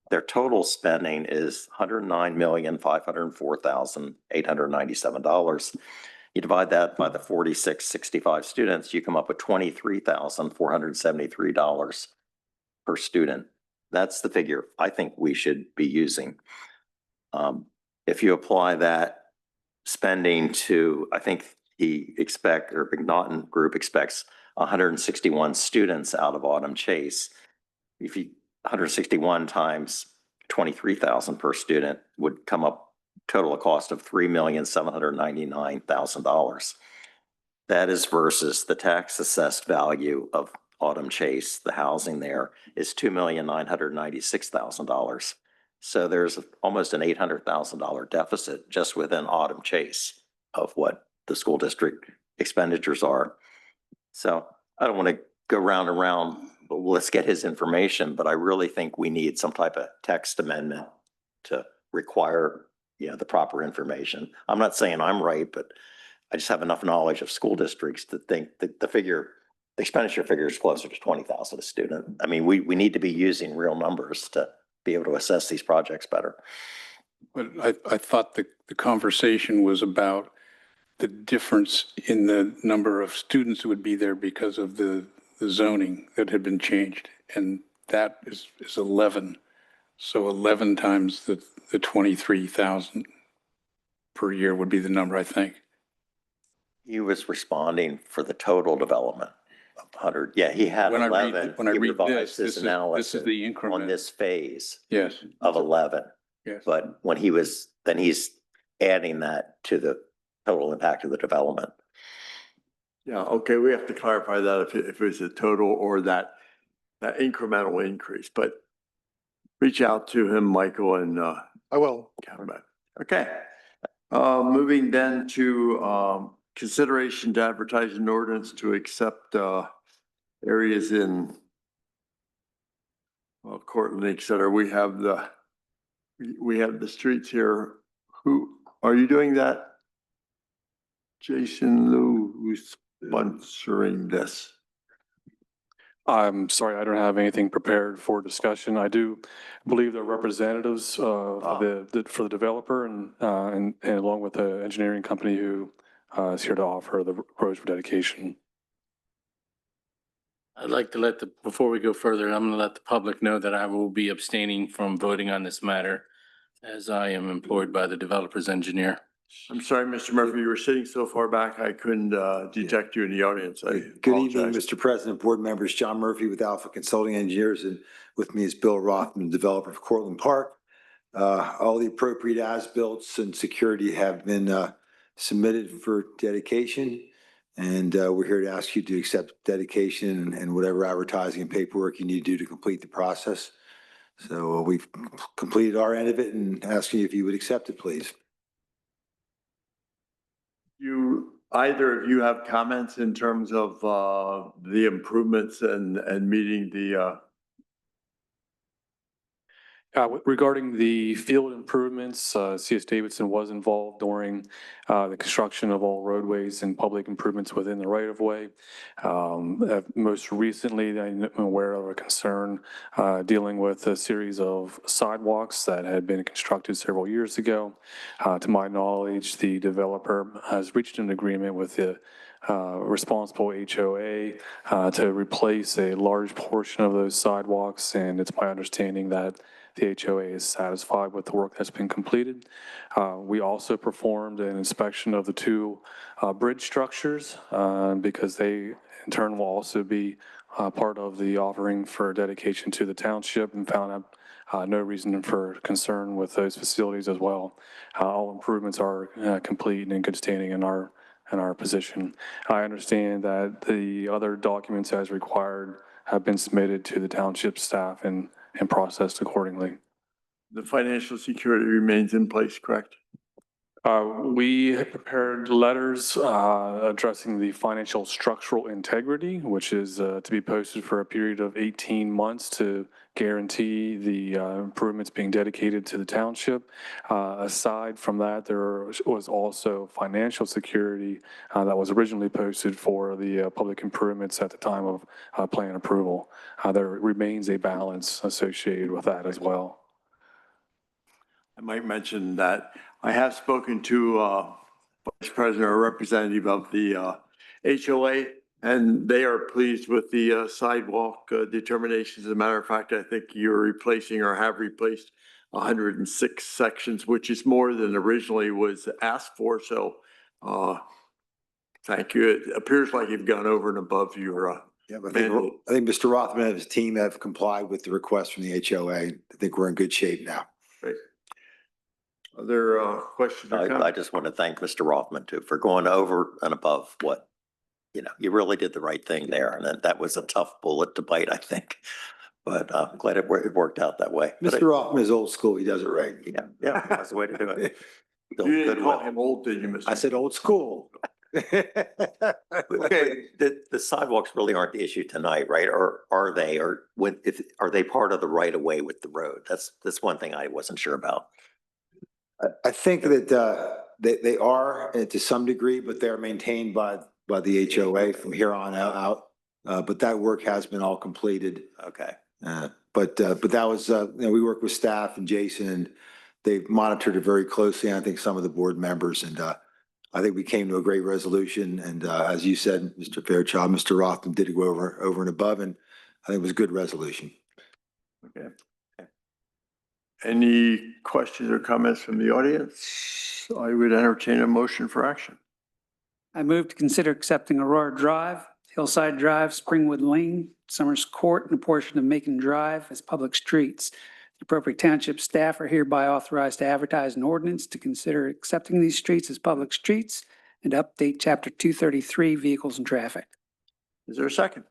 Their total spending is $109,504,897. You divide that by the 4,665 students, you come up with $23,473 per student. That's the figure I think we should be using. If you apply that spending to, I think McNaughton Group expects 161 students out of Autumn Chase. 161 times 23,000 per student would come up total cost of $3,799,000. That is versus the tax assessed value of Autumn Chase. The housing there is $2,996,000. So there's almost an $800,000 deficit just within Autumn Chase of what the school district expenditures are. So I don't want to go round and round, but let's get his information. But I really think we need some type of text amendment to require, the proper information. I'm not saying I'm right, but I just have enough knowledge of school districts to think that the expenditure figure is closer to 20,000 a student. I mean, we need to be using real numbers to be able to assess these projects better. But I thought the conversation was about the difference in the number of students who would be there because of the zoning that had been changed. And that is 11 So 11 times the 23,000 per year would be the number, I think. He was responding for the total development of 100. Yeah, he had When I read 11. when I He read revised this his is analysis the on increment. this phase Yes, of 11. yes. But when then he's adding that to the total impact of the development. Yeah, okay, we have to clarify that if it's a total or that incremental increase, but reach out to him, Michael, and I will. come back. Okay. Moving then to consideration to advertise an ordinance to accept areas in Cortland, et cetera. We have the streets here. Who, are you doing that? Jason Lou, who's sponsoring this? I'm sorry, I don't have anything prepared for discussion. I do believe they're representatives for the developer and along with the engineering company who is here to offer the roads for dedication. I'd like to before we go further, I'm going to let the public know that I will be abstaining from voting on this matter as I am employed by the developer's engineer. I'm sorry, Mr. Murphy, you were sitting so far back, I couldn't detect you in the audience. I Good evening, apologize. Mr. President, board members. John Murphy with Alpha Consulting Engineers, and with me is Bill Rothman, developer of Cortland Park. All the appropriate as-built and security have been submitted for dedication. And we're here to ask you to accept dedication and whatever advertising and paperwork you need to do to complete the process. So we've completed our end of it and asking you if you would accept it, please. Either of you have comments in terms of the improvements and meeting the Regarding the field improvements, CS Davidson was involved during the construction of all roadways and public improvements within the right of way. Most recently, I'm aware of a concern dealing with a series of sidewalks that had been constructed several years ago. To my knowledge, the developer has reached an agreement with the responsible HOA to replace a large portion of those sidewalks, and it's my understanding that the HOA is satisfied with the work that's been completed. We also performed an inspection of the two bridge structures because they in turn will also be part of the offering for dedication to the township, and found no reason for concern with those facilities as well. All improvements are complete and in good standing in our position. I understand that the other documents as required have been submitted to the township staff and processed accordingly. The financial security remains in place, correct? We have prepared letters addressing the financial structural integrity, which is to be posted for a period of 18 months to guarantee the improvements being dedicated to the township. Aside from that, there was also financial security that was originally posted for the public improvements at the time of plan approval. There remains a balance associated with that as well. I might mention that I have spoken to Vice President or representative of the HOA, and they are pleased with the sidewalk determinations. As a matter of fact, I think you're replacing or have replaced 106 sections, which is more than originally was asked for. So thank you. It appears like you've gone over and above your Yeah, but I think Mr. Rothman and his team have complied with the request from the HOA. I think we're in good shape now. Great. Other questions or I comments? just want to thank Mr. Rothman too for going over and above what, you really did the right thing there. And that was a tough bullet to bite, I think. But I'm glad it worked out that way. Mr. Rothman is old school. He does it right. Yeah, that's the way to do it. You didn't call him old, did you, Mr.? I said old school. Okay, the sidewalks really aren't the issue tonight, right? Or are they? Or are they part of the right of way with the road? That's one thing I wasn't sure about. I think that they are to some degree, but they're maintained by the HOA from here on out. But that work has been all completed. Okay. But that was, we worked with staff and Jason, and they've monitored it very closely. I think some of the board members, and I think we came to a great resolution. And as you said, Mr. Fairchild, Mr. Rothman did go over and above, and I think it was a good resolution. Okay. Any questions or comments from the audience? I would entertain a motion for action. I move to consider accepting Aurora Drive, Hillside Drive, Springwood Lane, Summers Court, and a portion of Macon Drive as public streets. The appropriate township staff are hereby authorized to advertise an ordinance to consider accepting these streets as public streets and update Chapter 233 Vehicles and Traffic. Is there a second?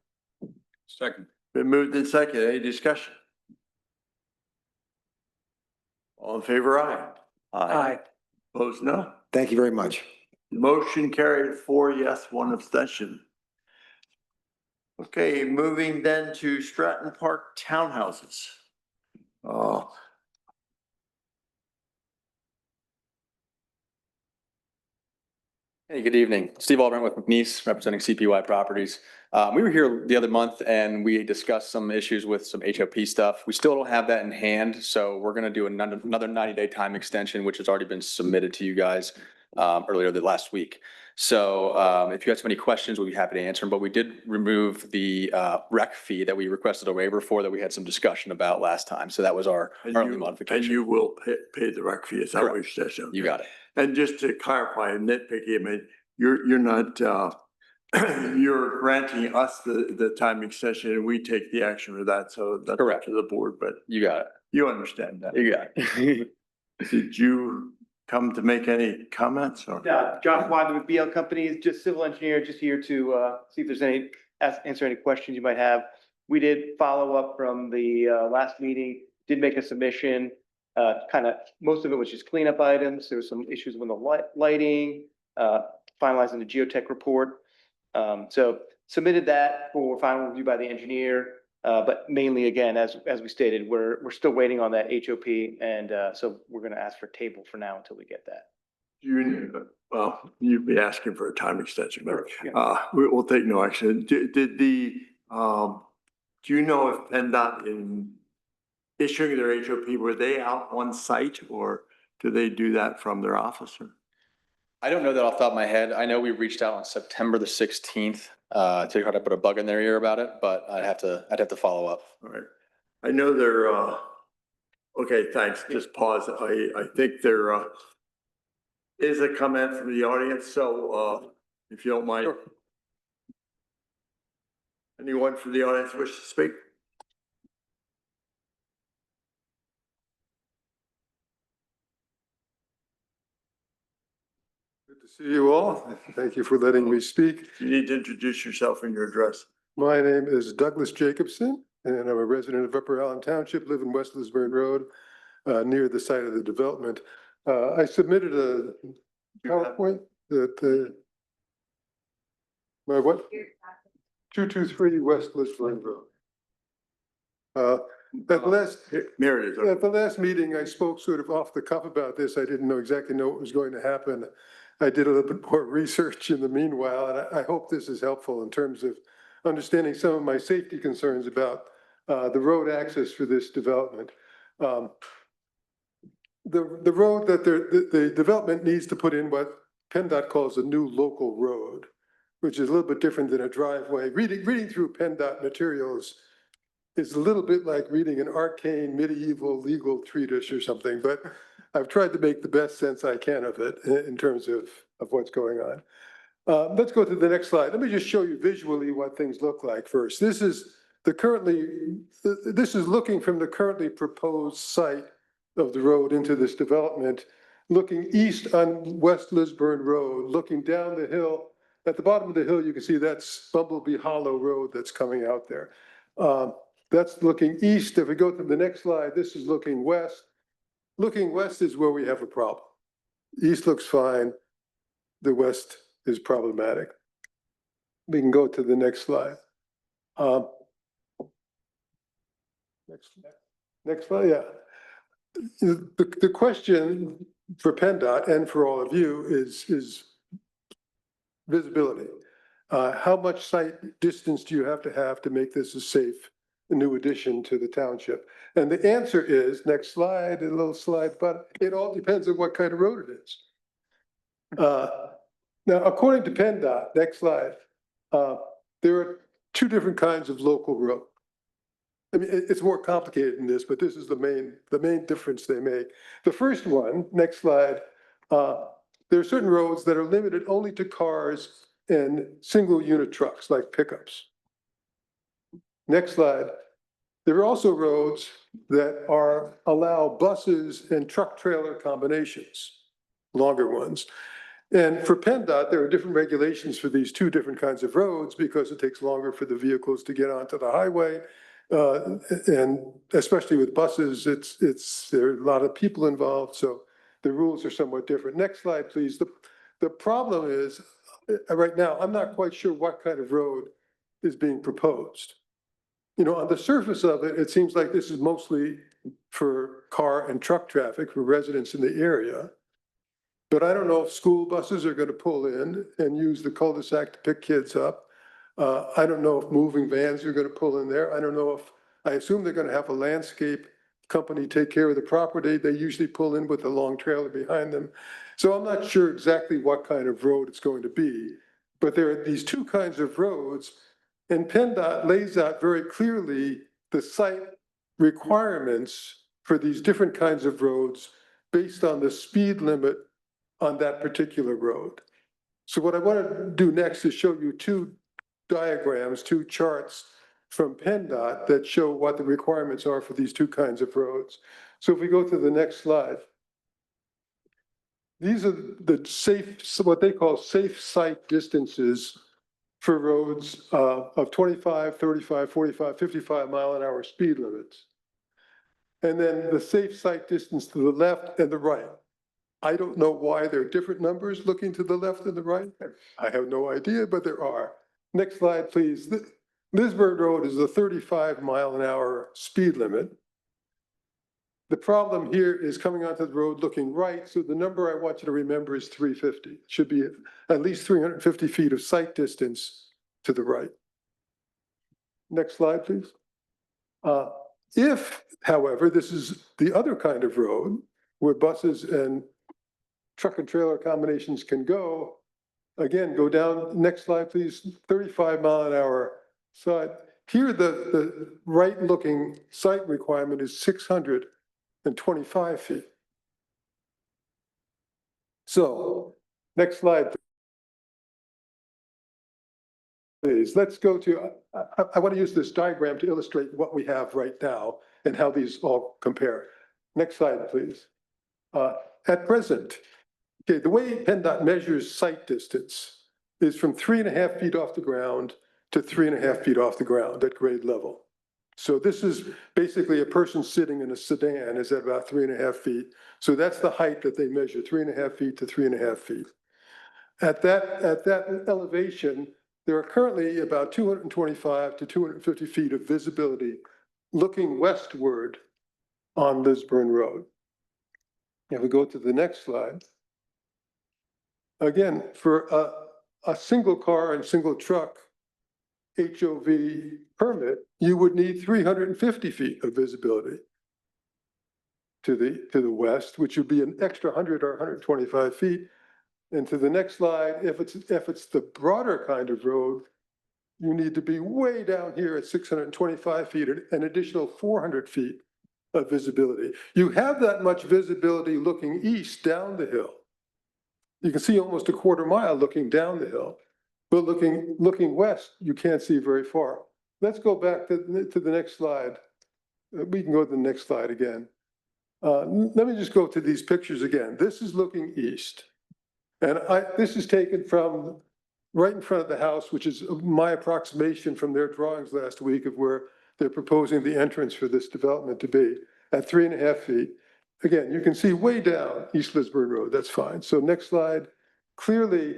Second. Been moved in second. Any discussion? All in favor, aye. Aye. Opposed, no. Thank you very much. Motion carried 4 yes, 1 abstention. Okay, moving then to Stratton Park Townhouses. Hey, good evening. Steve Aldrin with McNeese, representing CPY Properties. We were here the other month and we discussed some issues with some HOP stuff. We still don't have that in hand, so we're gonna do another 90-day time extension, which has already been submitted to you guys earlier last week. So if you guys have any questions, we'll be happy to answer them. But we did remove the rec fee that we requested a waiver for that we had some discussion about last time. So that was our only modification. And you will pay the rec fee, is that what you said? You got it. And just to clarify, nitpicky, I mean, you're not, you're granting us the time extension and we take the action for that, so that's up Correct. to the board, but You got it. you understand that. You got it. Did you come to make any comments or? Yeah, Josh Wyman with BL Companies, just civil engineer, just here to see if there's any, answer any questions you might have. We did follow up from the last meeting, did make a submission. Kind of, most of it was just cleanup items. There were some issues with the lighting, finalizing the geotech report. So submitted that for final review by the engineer. But mainly, again, as we stated, we're still waiting on that HOP, and so we're going to ask for table for now until we get that. Well, you'd be asking for a time extension, but Yeah. we'll take no action. Did the, do you know if PennDOT in issuing their HOP, were they out on site or do they do that from their office? I don't know that off the top of my head. I know we reached out on September the 16th to try to put a bug in their ear about it, but I'd have to follow up. All right. I know they're, okay, thanks. Just pause. I think there is a comment from the audience, so if you don't mind. Sure. Anyone from the audience wish to speak? Good to see you all. Thank you for letting me speak. You need to introduce yourself and your address. My name is Douglas Jacobson, and I'm a resident of Upper Allen Township, live in West Lisburn Road, near the site of the development. I submitted a PowerPoint that my what? 223 West Lisburn Road. At the last meeting, I spoke sort of off the cuff about this. I didn't exactly know what was going to happen. I did a little bit more research in the meanwhile, and I hope this is helpful in terms of understanding some of my safety concerns about the road access for this development. The road that the development needs to put in what PennDOT calls a new local road, which is a little bit different than a driveway. Reading through PennDOT materials is a little bit like reading an arcane medieval legal treatise or something, but I've tried to make the best sense I can of it in terms of what's going on. Let's go to the next slide. Let me just show you visually what things look like first. This is looking from the currently proposed site of the road into this development, looking east on West Lisburn Road, looking down the hill. At the bottom of the hill, you can see that's Bumblebee Hollow Road that's coming out there. That's looking east. If we go to the next slide, this is looking west. Looking west is where we have a problem. East looks fine. The west is problematic. We can go to the next slide. Next slide, yeah. The question for PennDOT and for all of you is visibility. How much site distance do you have to make this a safe new addition to the township? And the answer is, next slide, a little slide, but it all depends on what kind of road it is. Now, according to PennDOT, next slide, there are two different kinds of local road. I mean, it's more complicated than this, but this is the main difference they make. The first one, next slide, there are certain roads that are limited only to cars and single unit trucks like pickups. Next slide. There are also roads that allow buses and truck trailer combinations, longer ones. And for PennDOT, there are different regulations for these two different kinds of roads because it takes longer for the vehicles to get onto the highway. And especially with buses, there are a lot of people involved, so the rules are somewhat different. Next slide, please. The problem is, right now, I'm not quite sure what kind of road is being proposed. You know, on the surface of it, it seems like this is mostly for car and truck traffic for residents in the area. But I don't know if school buses are going to pull in and use the cul-de-sac to pick kids up. I don't know if moving vans are going to pull in there. I don't know if, I assume they're going to have a landscape company take care of the property. They usually pull in with a long trailer behind them. So I'm not sure exactly what kind of road it's going to be. But there are these two kinds of roads, and PennDOT lays out very clearly the site requirements for these different kinds of roads based on the speed limit on that particular road. So what I want to do next is show you two diagrams, two charts from PennDOT that show what the requirements are for these two kinds of roads. So if we go to the next slide, these are the safe, what they call safe site distances for roads of 25, 35, 45, 55 mile-an-hour speed limits. And then the safe site distance to the left and the right. I don't know why there are different numbers looking to the left and the right. I have no idea, but there are. Next slide, please. Lisburn Road is a 35 mile-an-hour speed limit. The problem here is coming onto the road looking right, so the number I want you to remember is 350. It should be at least 350 feet of sight distance to the right. Next slide, please. If, however, this is the other kind of road where buses and truck and trailer combinations can go, again, go down, next slide, please, 35 mile-an-hour side. Here, the right-looking site requirement is 625 feet. So, next slide, please. Let's go to, I want to use this diagram to illustrate what we have right now and how these all compare. Next slide, please. At present, okay, the way PennDOT measures site distance is from 3.5 feet off the ground to 3.5 feet off the ground at grade level. So this is basically a person sitting in a sedan is at about 3.5 feet. So that's the height that they measure, 3.5 feet to 3.5 feet. At that elevation, there are currently about 225 to 250 feet of visibility looking westward on Lisburn Road. If we go to the next slide. Again, for a single car and single truck HOV permit, you would need 350 feet of visibility to the west, which would be an extra 100 or 125 feet. And to the next slide, if it's the broader kind of road, you need to be way down here at 625 feet, an additional 400 feet of visibility. You have that much visibility looking east down the hill. You can see almost a quarter mile looking down the hill, but looking west, you can't see very far. Let's go back to the next slide. We can go to the next slide again. Let me just go to these pictures again. This is looking east. And this is taken from right in front of the house, which is my approximation from their drawings last week of where they're proposing the entrance for this development to be at 3.5 feet. Again, you can see way down East Lisburn Road. That's fine. So next slide. Clearly,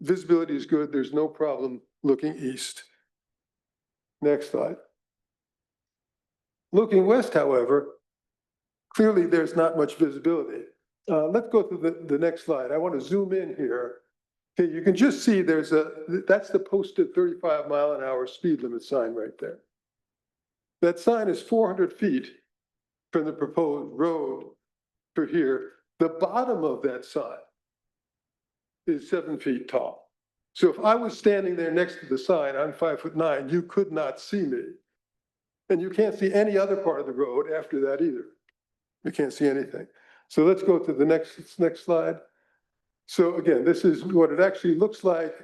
visibility is good. There's no problem looking east. Next slide. Looking west, however, clearly there's not much visibility. Let's go to the next slide. I want to zoom in here. Okay, you can just see that's the posted 35 mile-an-hour speed limit sign right there. That sign is 400 feet from the proposed road to here. The bottom of that sign is 7 feet tall. So if I was standing there next to the sign, I'm 5'9", you could not see me. And you can't see any other part of the road after that either. You can't see anything. So let's go to the next slide. So again, this is what it actually looks like.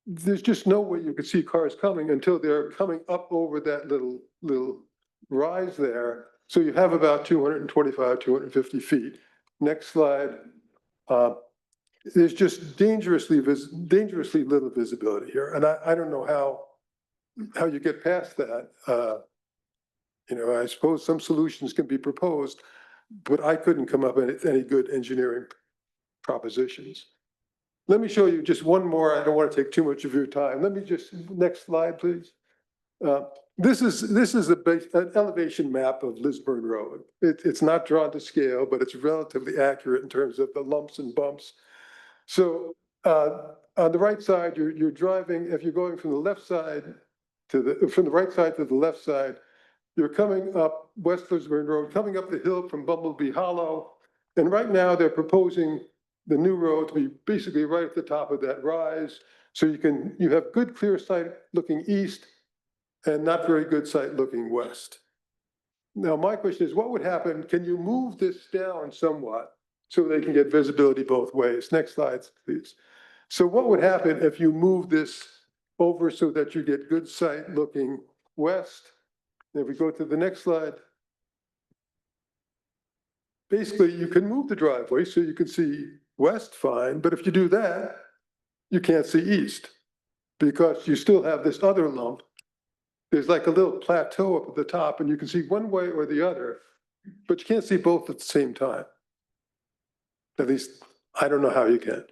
There's just no way you could see cars coming until they're coming up over that little rise there. So you have about 225, 250 feet. Next slide. There's just dangerously little visibility here. And I don't know how you get past that. I suppose some solutions can be proposed, but I couldn't come up with any good engineering propositions. Let me show you just one more. I don't want to take too much of your time. Next slide, please. This is an elevation map of Lisburn Road. It's not drawn to scale, but it's relatively accurate in terms of the lumps and bumps. So on the right side, you're driving, if you're going from the left side from the right side to the left side, you're coming up West Lisburn Road, coming up the hill from Bumblebee Hollow. And right now they're proposing the new road to be basically right at the top of that rise. So you have good clear sight looking east and not very good sight looking west. Now, my question is, what would happen? Can you move this down somewhat so they can get visibility both ways? Next slide, please. So what would happen if you move this over so that you get good sight looking west? If we go to the next slide, basically you can move the driveway so you can see west fine, but if you do that, you can't see east because you still have this other lump. There's like a little plateau up at the top and you can see one way or the other, but you can't see both at the same time. At least I don't know how you can.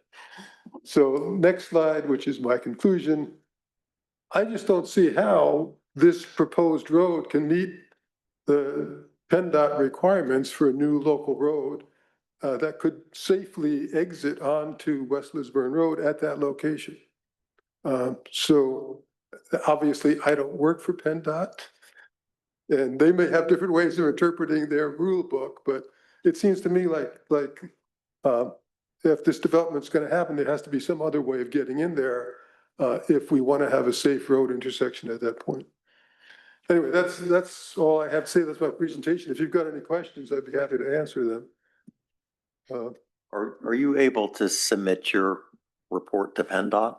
So next slide, which is my conclusion. I just don't see how this proposed road can meet the PennDOT requirements for a new local road that could safely exit onto West Lisburn Road at that location. So obviously I don't work for PennDOT and they may have different ways of interpreting their rule book, but it seems to me like if this development's going to happen, there has to be some other way of getting in there if we want to have a safe road intersection at that point. Anyway, that's all I have to say. That's my presentation. If you've got any questions, I'd be happy to answer them. Are you able to submit your report to PennDOT?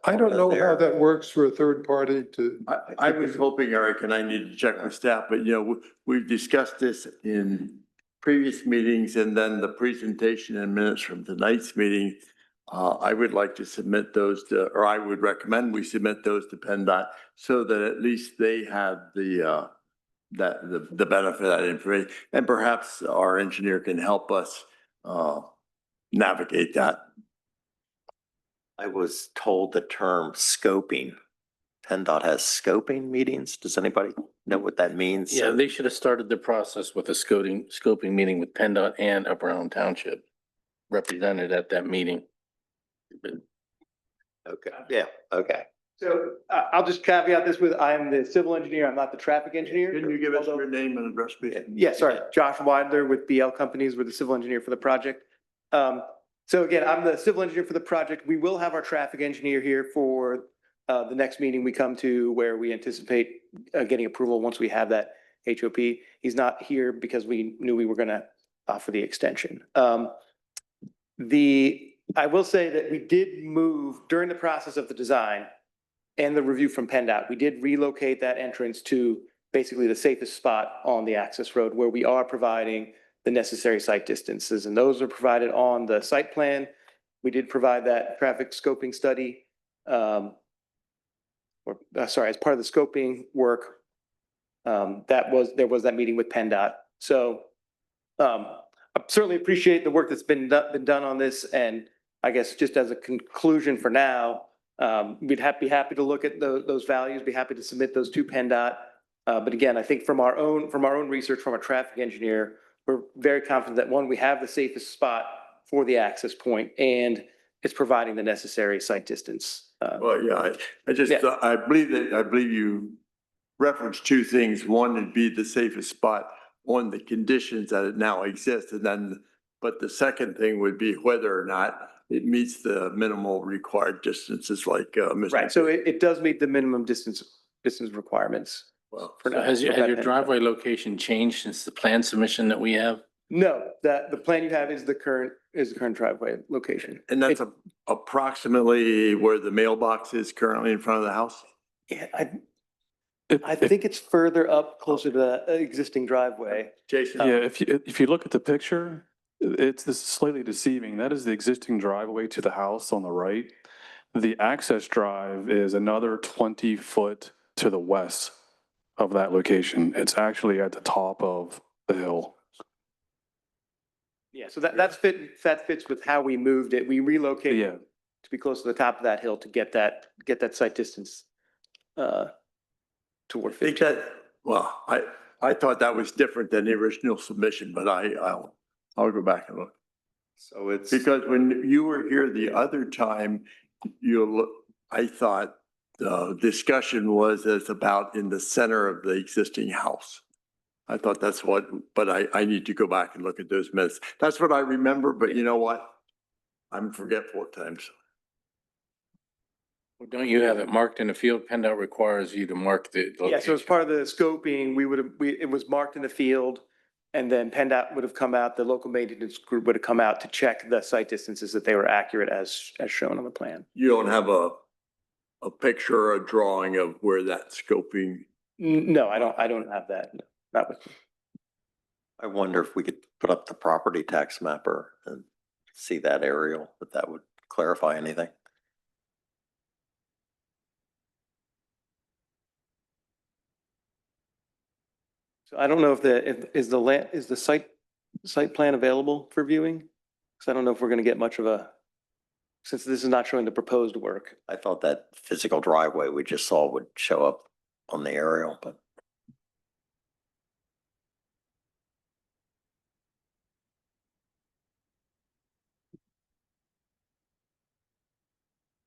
I don't know how that works for a third party to. I was hoping, Eric, and I need to check with staff, but we've discussed this in previous meetings and then the presentation and minutes from tonight's meeting. I would like to submit those or I would recommend we submit those to PennDOT so that at least they have the benefit of that information. And perhaps our engineer can help us navigate that. I was told the term scoping. PennDOT has scoping meetings. Does anybody know what that means? Yeah, they should have started the process with a scoping meeting with PennDOT and Upper Elm Township represented at that meeting. Okay, yeah, okay. So I'll just caveat this with, I'm the civil engineer, I'm not the traffic engineer. Can you give us your name and address, please? Yeah, sorry, Josh Weidler with BL Companies, we're the civil engineer for the project. So again, I'm the civil engineer for the project. We will have our traffic engineer here for the next meeting we come to where we anticipate getting approval once we have that HOP. He's not here because we knew we were gonna offer the extension. I will say that we did move during the process of the design and the review from PennDOT. We did relocate that entrance to basically the safest spot on the access road where we are providing the necessary site distances. And those are provided on the site plan. We did provide that traffic scoping study, as part of the scoping work. There was that meeting with PennDOT. So I certainly appreciate the work that's been done on this. And I guess just as a conclusion for now, we'd be happy to look at those values, be happy to submit those to PennDOT. But again, I think from our own research, from a traffic engineer, we're very confident that one, we have the safest spot for the access point and it's providing the necessary site distance. Well, yeah, I believe you referenced two things. One would be the safest spot on the conditions that it now exists. But the second thing would be whether or not it meets the minimal required distances like Mr. Right, so it does meet the minimum distance distance requirements. Well, For So now. has your, with has that your pen- driveway location changed since the plan submission that we have? No, the plan you have is the current driveway location. and that's approximately where the mailbox is currently in front of the house? Yeah, I think it's further up closer to the existing driveway. Jason? Yeah, if you look at the picture, this is slightly deceiving. That is the existing driveway to the house on the right. The access drive is another 20 foot to the west of that location. It's actually at the top of the hill. Yeah, so that fits with how we moved it. We relocated Yeah. to be close to the top of that hill to get that site distance toward I think 50. that, well, I thought that was different than the original submission, but I'll go back and look. So it's. Because when you were here the other time, I thought the discussion was it's about in the center of the existing house. I thought that's what, but I need to go back and look at those minutes. That's what I remember, but you know what? I'm forgetful at times. Well, don't you have it marked in the field? PennDOT requires you to mark the Yeah, so as location. part of the scoping, it was marked in the field, and then PennDOT would have come out, the local maintenance group would have come out to check the site distances that they were accurate as shown on the plan. You don't have a picture or a drawing of where that scoping? No, I don't have that. No, not with me. I wonder if we could put up the property tax mapper and see that aerial, if that would clarify anything. So I don't know is the site plan available for viewing? Because I don't know if we're going to get much of since this is not showing the proposed work. I thought that physical driveway we just saw would show up on the aerial, but.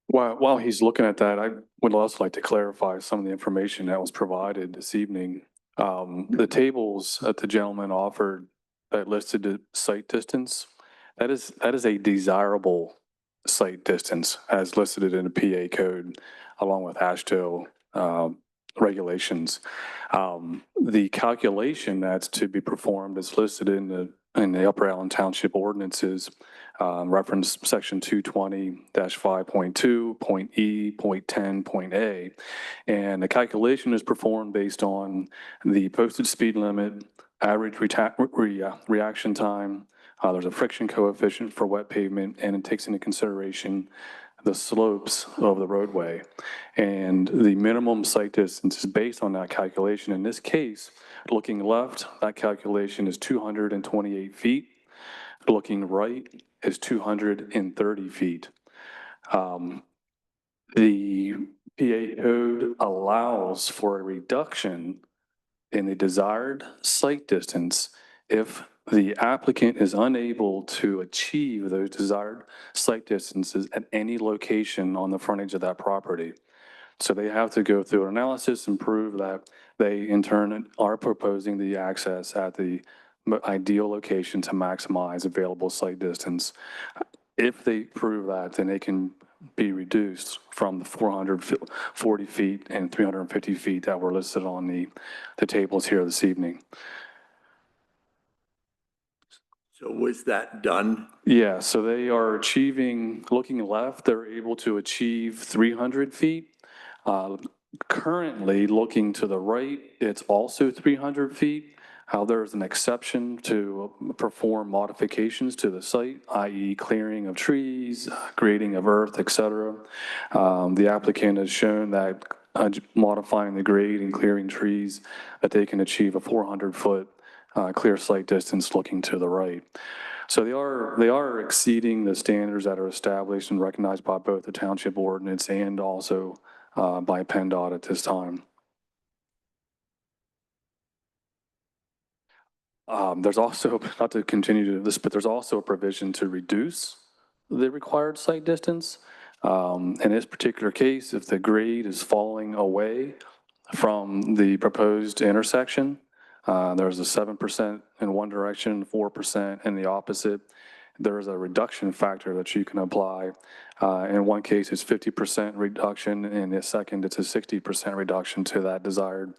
While he's looking at that, I would also like to clarify some of the information that was provided this evening. The tables that the gentleman offered that listed the site distance, that is a desirable site distance as listed in the PA code along with AASHTO regulations. The calculation that's to be performed is listed in the Upper Allen Township ordinances, reference section 220-5.2, point E, point 10, point A. And the calculation is performed based on the posted speed limit, average reaction time. There's a friction coefficient for wet pavement, and it takes into consideration the slopes of the roadway. And the minimum site distance is based on that calculation. In this case, looking left, that calculation is 228 feet. Looking right is 230 feet. The PA code allows for a reduction in the desired site distance if the applicant is unable to achieve those desired site distances at any location on the frontage of that property. So they have to go through an analysis and prove that they in turn are proposing the access at the ideal location to maximize available site distance. If they prove that, then they can be reduced from the 440 feet and 350 feet that were listed on the tables here this evening. So was that done? Yeah, so they are achieving, looking left, they're able to achieve 300 feet. Currently, looking to the right, it's also 300 feet. There's an exception to perform modifications to the site, i.e. clearing of trees, grading of earth, et cetera. The applicant has shown that modifying the grade and clearing trees, that they can achieve a 400-foot clear site distance looking to the right. So they are exceeding the standards that are established and recognized by both the township ordinance and also by PennDOT at this time. There's also, not to continue to this, but there's also a provision to reduce the required site distance. In this particular case, if the grade is falling away from the proposed intersection, there's a 7% in one direction, 4% in the opposite. there is a reduction factor that you can apply. In one case, it's 50% reduction. In the second, it's a 60% reduction to that desired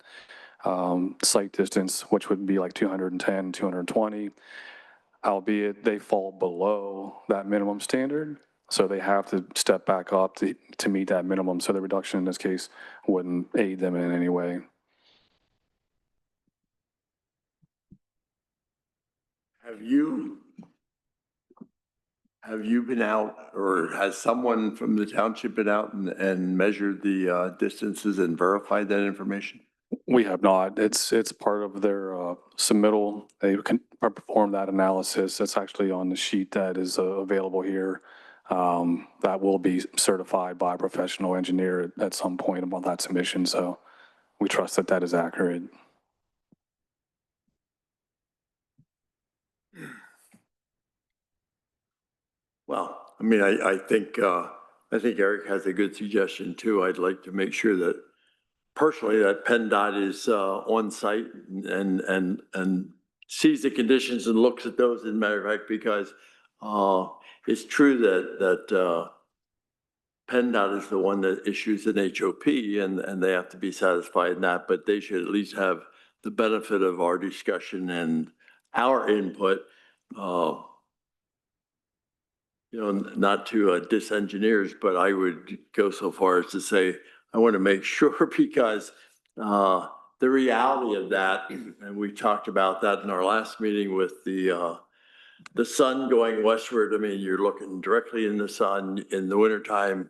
site distance, which would be like 210, 220, albeit they fall below that minimum standard. So they have to step back up to meet that minimum. So the reduction in this case wouldn't aid them in any way. Have you been out, or has someone from the township been out and measured the distances and verified that information? We have not. It's part of their submittal. They can perform that analysis. That's actually on the sheet that is available here. That will be certified by a professional engineer at some point about that submission. So we trust that that is accurate. Well, I mean, I think Eric has a good suggestion too. I'd like to make sure that personally that PennDOT is on site and sees the conditions and looks at those, as a matter of fact, because it's true that PennDOT is the one that issues an HOP and they have to be satisfied in that, but they should at least have the benefit of our discussion and our input. You know, not to diss engineers, but I would go so far as to say, I want to make sure, because the reality of that, and we talked about that in our last meeting with the sun going westward. I mean, you're looking directly in the sun in the wintertime.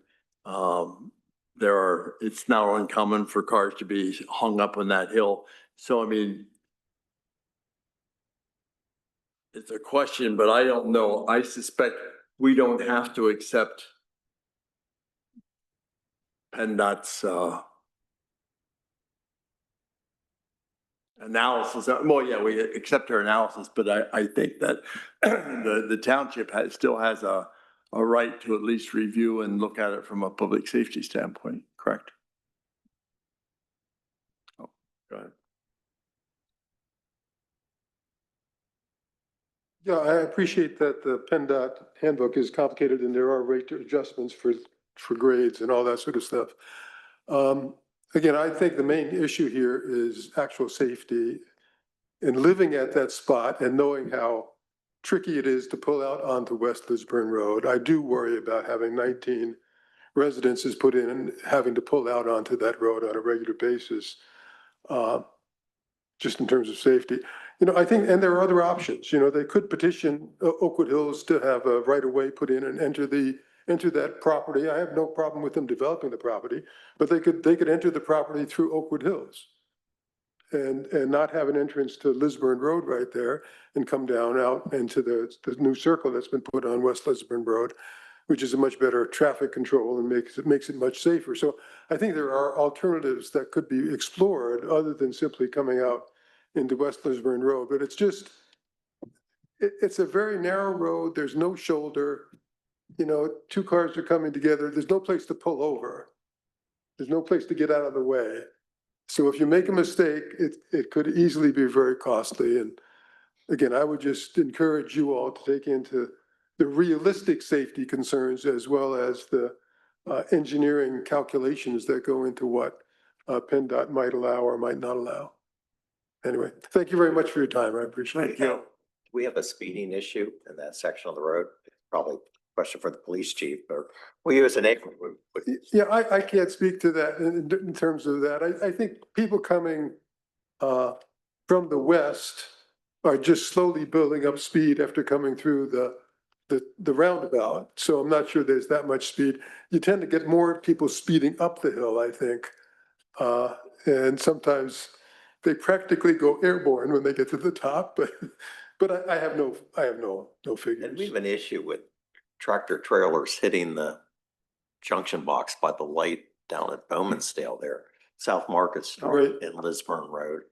It's now uncommon for cars to be hung up on that hill. So, I mean, it's a question, but I don't know. I suspect we don't have to accept PennDOT's analysis. Well, yeah, we accept her analysis, but I think that the township still has a right to at least review and look at it from a public safety standpoint, correct? Oh, go ahead. Yeah, I appreciate that the PennDOT handbook is complicated and there are rate adjustments for grades and all that sort of stuff. Again, I think the main issue here is actual safety, and living at that spot and knowing how tricky it is to pull out onto West Lisburn Road. I do worry about having 19 residences put in and having to pull out onto that road on a regular basis, just in terms of safety. You know, I think, and there are other options. You know, they could petition Oakwood Hills to have a right of way put in and enter that property. I have no problem with them developing the property, but they could enter the property through Oakwood Hills and not have an entrance to Lisburn Road right there and come down out into the new circle that's been put on West Lisburn Road, which is a much better traffic control and makes it much safer. So I think there are alternatives that could be explored other than simply coming out into West Lisburn Road. But it's a very narrow road. There's no shoulder. You know, two cars are coming together. There's no place to pull over. There's no place to get out of the way. So if you make a mistake, it could easily be very costly. And again, I would just encourage you all to take into the realistic safety concerns as well as the engineering calculations that go into what PennDOT might allow or might not allow. Anyway, thank you very much for your time. I appreciate it. Do we have a speeding issue in that section of the road? Probably a question for the police chief, or we use an acre. Yeah, I can't speak to that in terms of that. I think people coming from the west are just slowly building up speed after coming through the roundabout. So I'm not sure there's that much speed. You tend to get more people speeding up the hill, I think. And sometimes they practically go airborne when they get to the top, but I have no figures. And we have an issue with tractor trailers hitting the junction box by the light down at Bowmansdale there, South Market Street and Lisburn Road.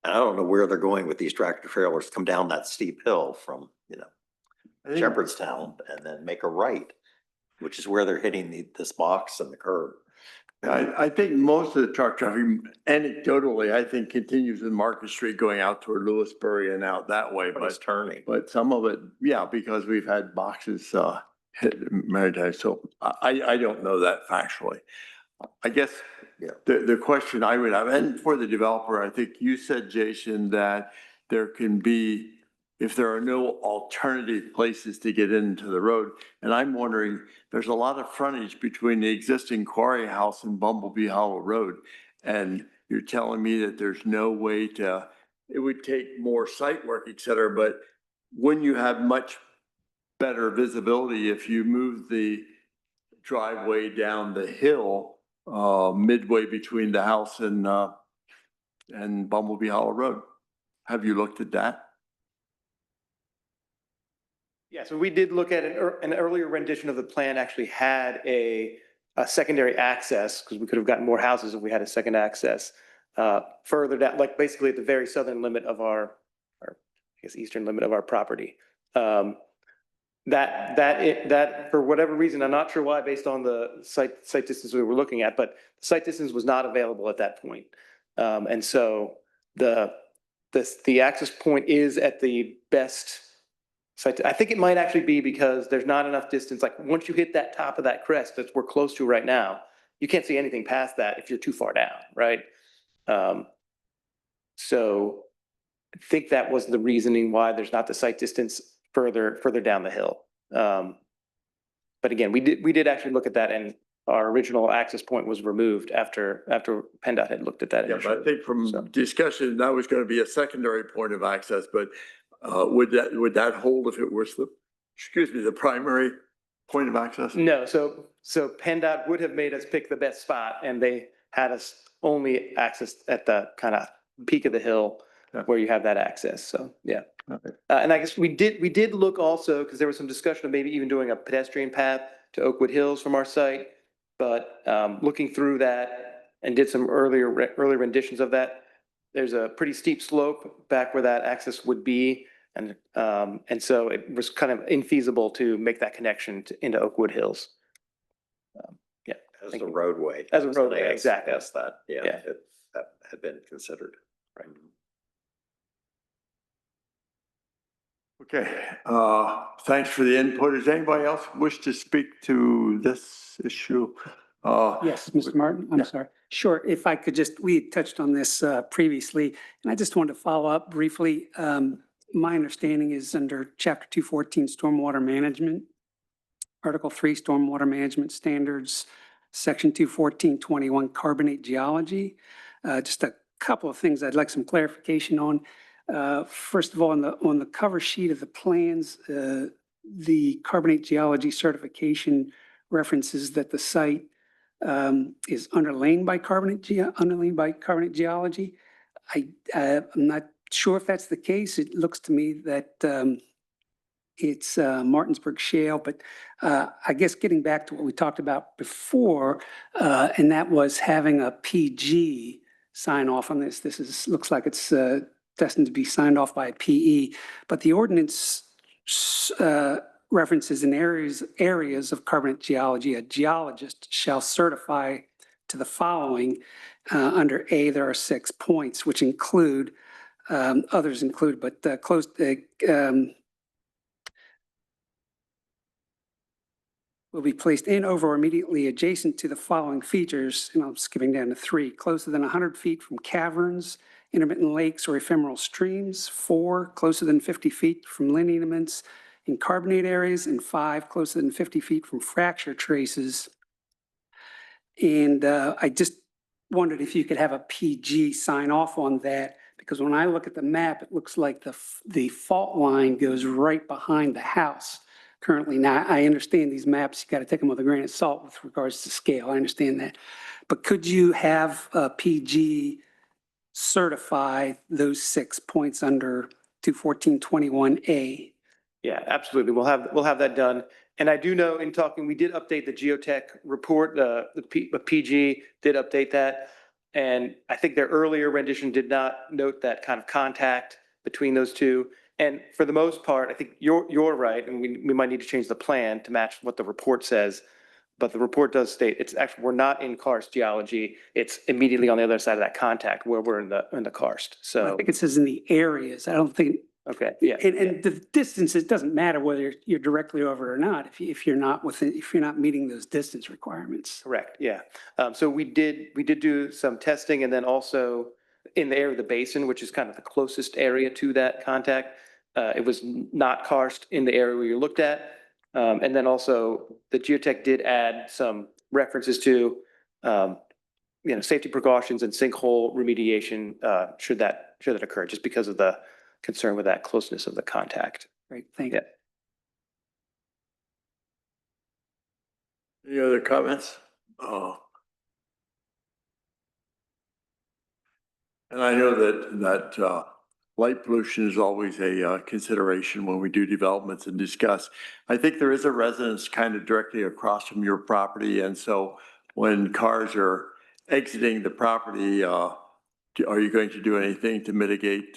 And I don't know where they're going with these tractor trailers, come down that steep hill from, Shepherdstown and then make a right, which is where they're hitting this box and the curb. I think most of the truck traffic, anecdotally, I think continues in Market Street going out toward Lewisburg and out that way, But it's but, turning. but some of it, yeah, because we've had boxes, hit many times, so I don't know that factually. I guess the question I would have, and for the developer, I think you said, Jason, that there can be, if there are no alternative places to get into the road, and I'm wondering, there's a lot of frontage between the existing quarry house and Bumblebee Hollow Road. And you're telling me that there's no way to, it would take more site work, et cetera, but wouldn't you have much better visibility if you move the driveway down the hill midway between the house and Bumblebee Hollow Road? Have you looked at that? Yeah, so we did look at an earlier rendition of the plan actually had a secondary access, because we could have gotten more houses if we had a second access further down, like basically at the very southern limit of our I guess, eastern limit of our property. That for whatever reason, I'm not sure why, based on the site distance we were looking at, but the site distance was not available at that point. And so the access point is at the best site. I think it might actually be because there's not enough distance. Like once you hit that top of that crest that we're close to right now, you can't see anything past that if you're too far down, right? So I think that was the reasoning why there's not the site distance further down the hill. But again, we did actually look at that, and our original access point was removed after PennDOT had looked at that. Yeah, but I think from discussion, that was going to be a secondary point of access, but would that hold if it was the primary point of access? No, so PennDOT would have made us pick the best spot, and they had us only access at the kind of peak of the hill where you have that access. So, yeah. Okay. And I guess we did look also, because there was some discussion of maybe even doing a pedestrian path to Oakwood Hills from our site. But looking through that and did some early renditions of that, there's a pretty steep slope back where that access would be. And so it was kind of infeasible to make that connection into Oakwood Hills. Yeah. As a roadway. As a roadway, exactly. Yes, that had been considered. Right. Okay, thanks for the input. Does anybody else wish to speak to this issue? Yes, Mr. Martin, I'm sorry. Sure, if I could we had touched on this previously, and I just wanted to follow up briefly. My understanding is under Chapter 214 Stormwater Management, Article 3 Stormwater Management Standards, Section 214.21 Carbonate Geology. Just a couple of things I'd like some clarification on. First of all, on the cover sheet of the plans, the carbonate geology certification references that the site is underlain by carbonate geology. I'm not sure if that's the case. It looks to me that it's Martinsburg Shale, but I guess getting back to what we talked about before, and that was having a PG sign off on this. Looks like it's destined to be signed off by a PE, but the ordinance references in areas of carbonate geology, a geologist shall certify to the following. Under A, there are 6 points, which include, others include, but will be placed in, over, or immediately adjacent to the following features, and I'm skipping down to 3, closer than 100 feet from caverns, intermittent lakes, or ephemeral streams. 4, closer than 50 feet from lineaments in carbonate areas. And 5, closer than 50 feet from fracture traces. And I just wondered if you could have a PG sign off on that, because when I look at the map, it looks like the fault line goes right behind the house currently. Now, I understand these maps, you got to take them with a grain of salt with regards to scale. I understand that. But could you have a PG certify those 6 points under 214.21A? Yeah, absolutely. We'll have that done. And I do know in talking, we did update the geotech report. The PG did update that. And I think their earlier rendition did not note that kind of contact between those two. And for the most part, I think you're right. And we might need to change the plan to match what the report says. But the report does state, it's actually, we're not in karst geology. It's immediately on the other side of that contact where we're in the karst. I So, think it says in the areas. I don't think, okay, yeah. and the distance, it doesn't matter whether you're directly over it or not, if you're not within, if you're not meeting those distance requirements. Correct, yeah. So we did do some testing and then also in the area of the basin, which is kind of the closest area to that contact. It was not karst in the area where you looked at. And then also the geotech did add some references to, safety precautions and sinkhole remediation, should that occur, just because of the concern with that closeness of the contact. Great, thank you. Any other comments? And I know that light pollution is always a consideration when we do developments and discuss. I think there is a residence kind of directly across from your property, and so when cars are exiting the property, are you going to do anything to mitigate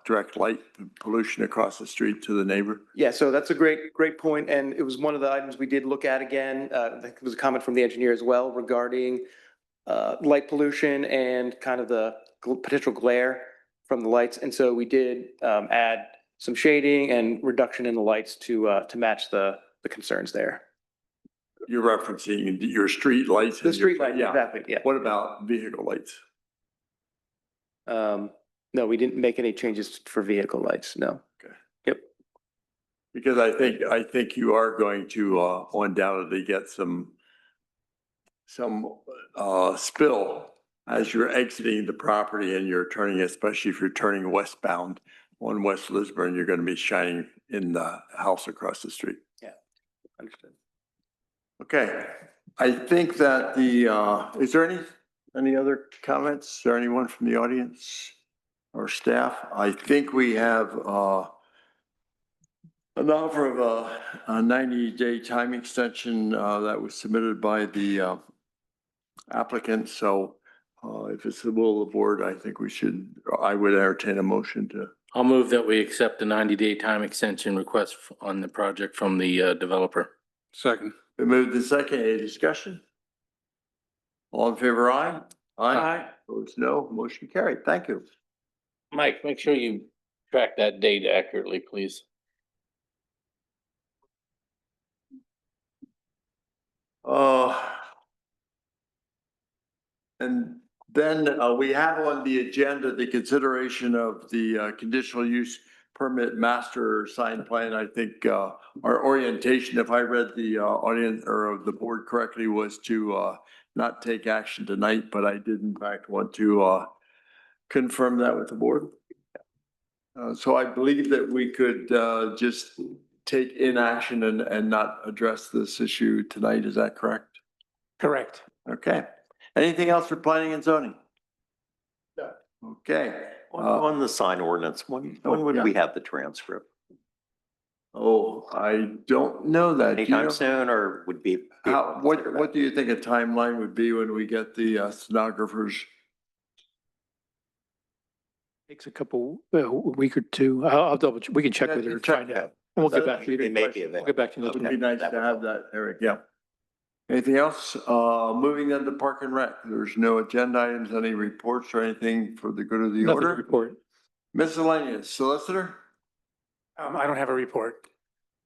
direct light pollution across the street to the neighbor? Yeah, so that's a great point, and it was one of the items we did look at again. There was a comment from the engineer as well regarding light pollution and kind of the potential glare from the lights. And so we did add some shading and reduction in the lights to match the concerns there. You're referencing your street lights? The street light, exactly, yeah. What about vehicle lights? No, we didn't make any changes for vehicle lights, no. Okay. Yep. Because I think you are going to undoubtedly get some spill as you're exiting the property and you're turning, especially if you're turning westbound on West Lisburn, you're going to be shining in the house across the street. Yeah, understood. Okay, I think that is there any other comments? Is there anyone from the audience or staff? I think we have an offer of a 90-day time extension that was submitted by the applicant. So if it's the will of the board, I think I would entertain a motion to. I'll move that we accept the 90-day time extension request on the project from the developer. Second. We moved the second. Any discussion? All in favor, aye? Aye. Opposed, no. Motion carried. Thank you. Mike, make sure you track that date accurately, please. And then we have on the agenda the consideration of the conditional use permit master sign plan. I think our orientation, if I read the audience or the board correctly, was to not take action tonight, but I did in fact want to confirm that with the board. So I believe that we could just take inaction and not address this issue tonight. Is that correct? Correct. Okay. Anything else for planning and zoning? No. Okay. On the sign ordinance, when would we have the transcript? Oh, I don't know that. Do you Anytime know? soon, or would be? What do you think a timeline would be when we get the stenographers? Takes a couple, a week or two. I'll double, we can check with her and find out. And we'll get back to you. It may be We'll get back to you. It would be nice to have that, Eric. Yeah. Anything else? Moving on to Park and Rec. There's no agenda items, any reports or anything for the good of the Nothing to order? report. Miscellaneous. Solicitor? I don't have a report.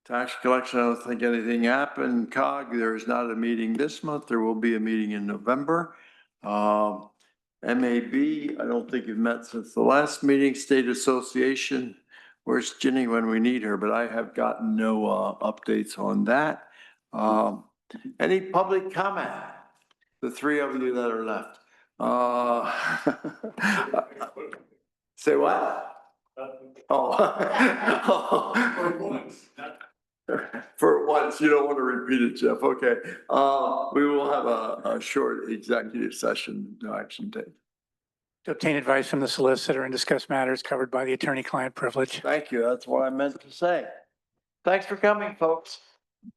Tax collection, I don't think anything happened. COG, there is not a meeting this month. There will be a meeting in November. MAB, I don't think you've met since the last meeting. State Association, where's Ginny when we need her? But I have gotten no updates on that. Any public comment? The three of you that are left. Say what? Oh. For once, you don't want to repeat it, Jeff. Okay. We will have a short executive session, no action taken. To obtain advice from the solicitor and discuss matters covered by the attorney-client privilege. Thank you. That's what I meant to say. Thanks for coming, folks.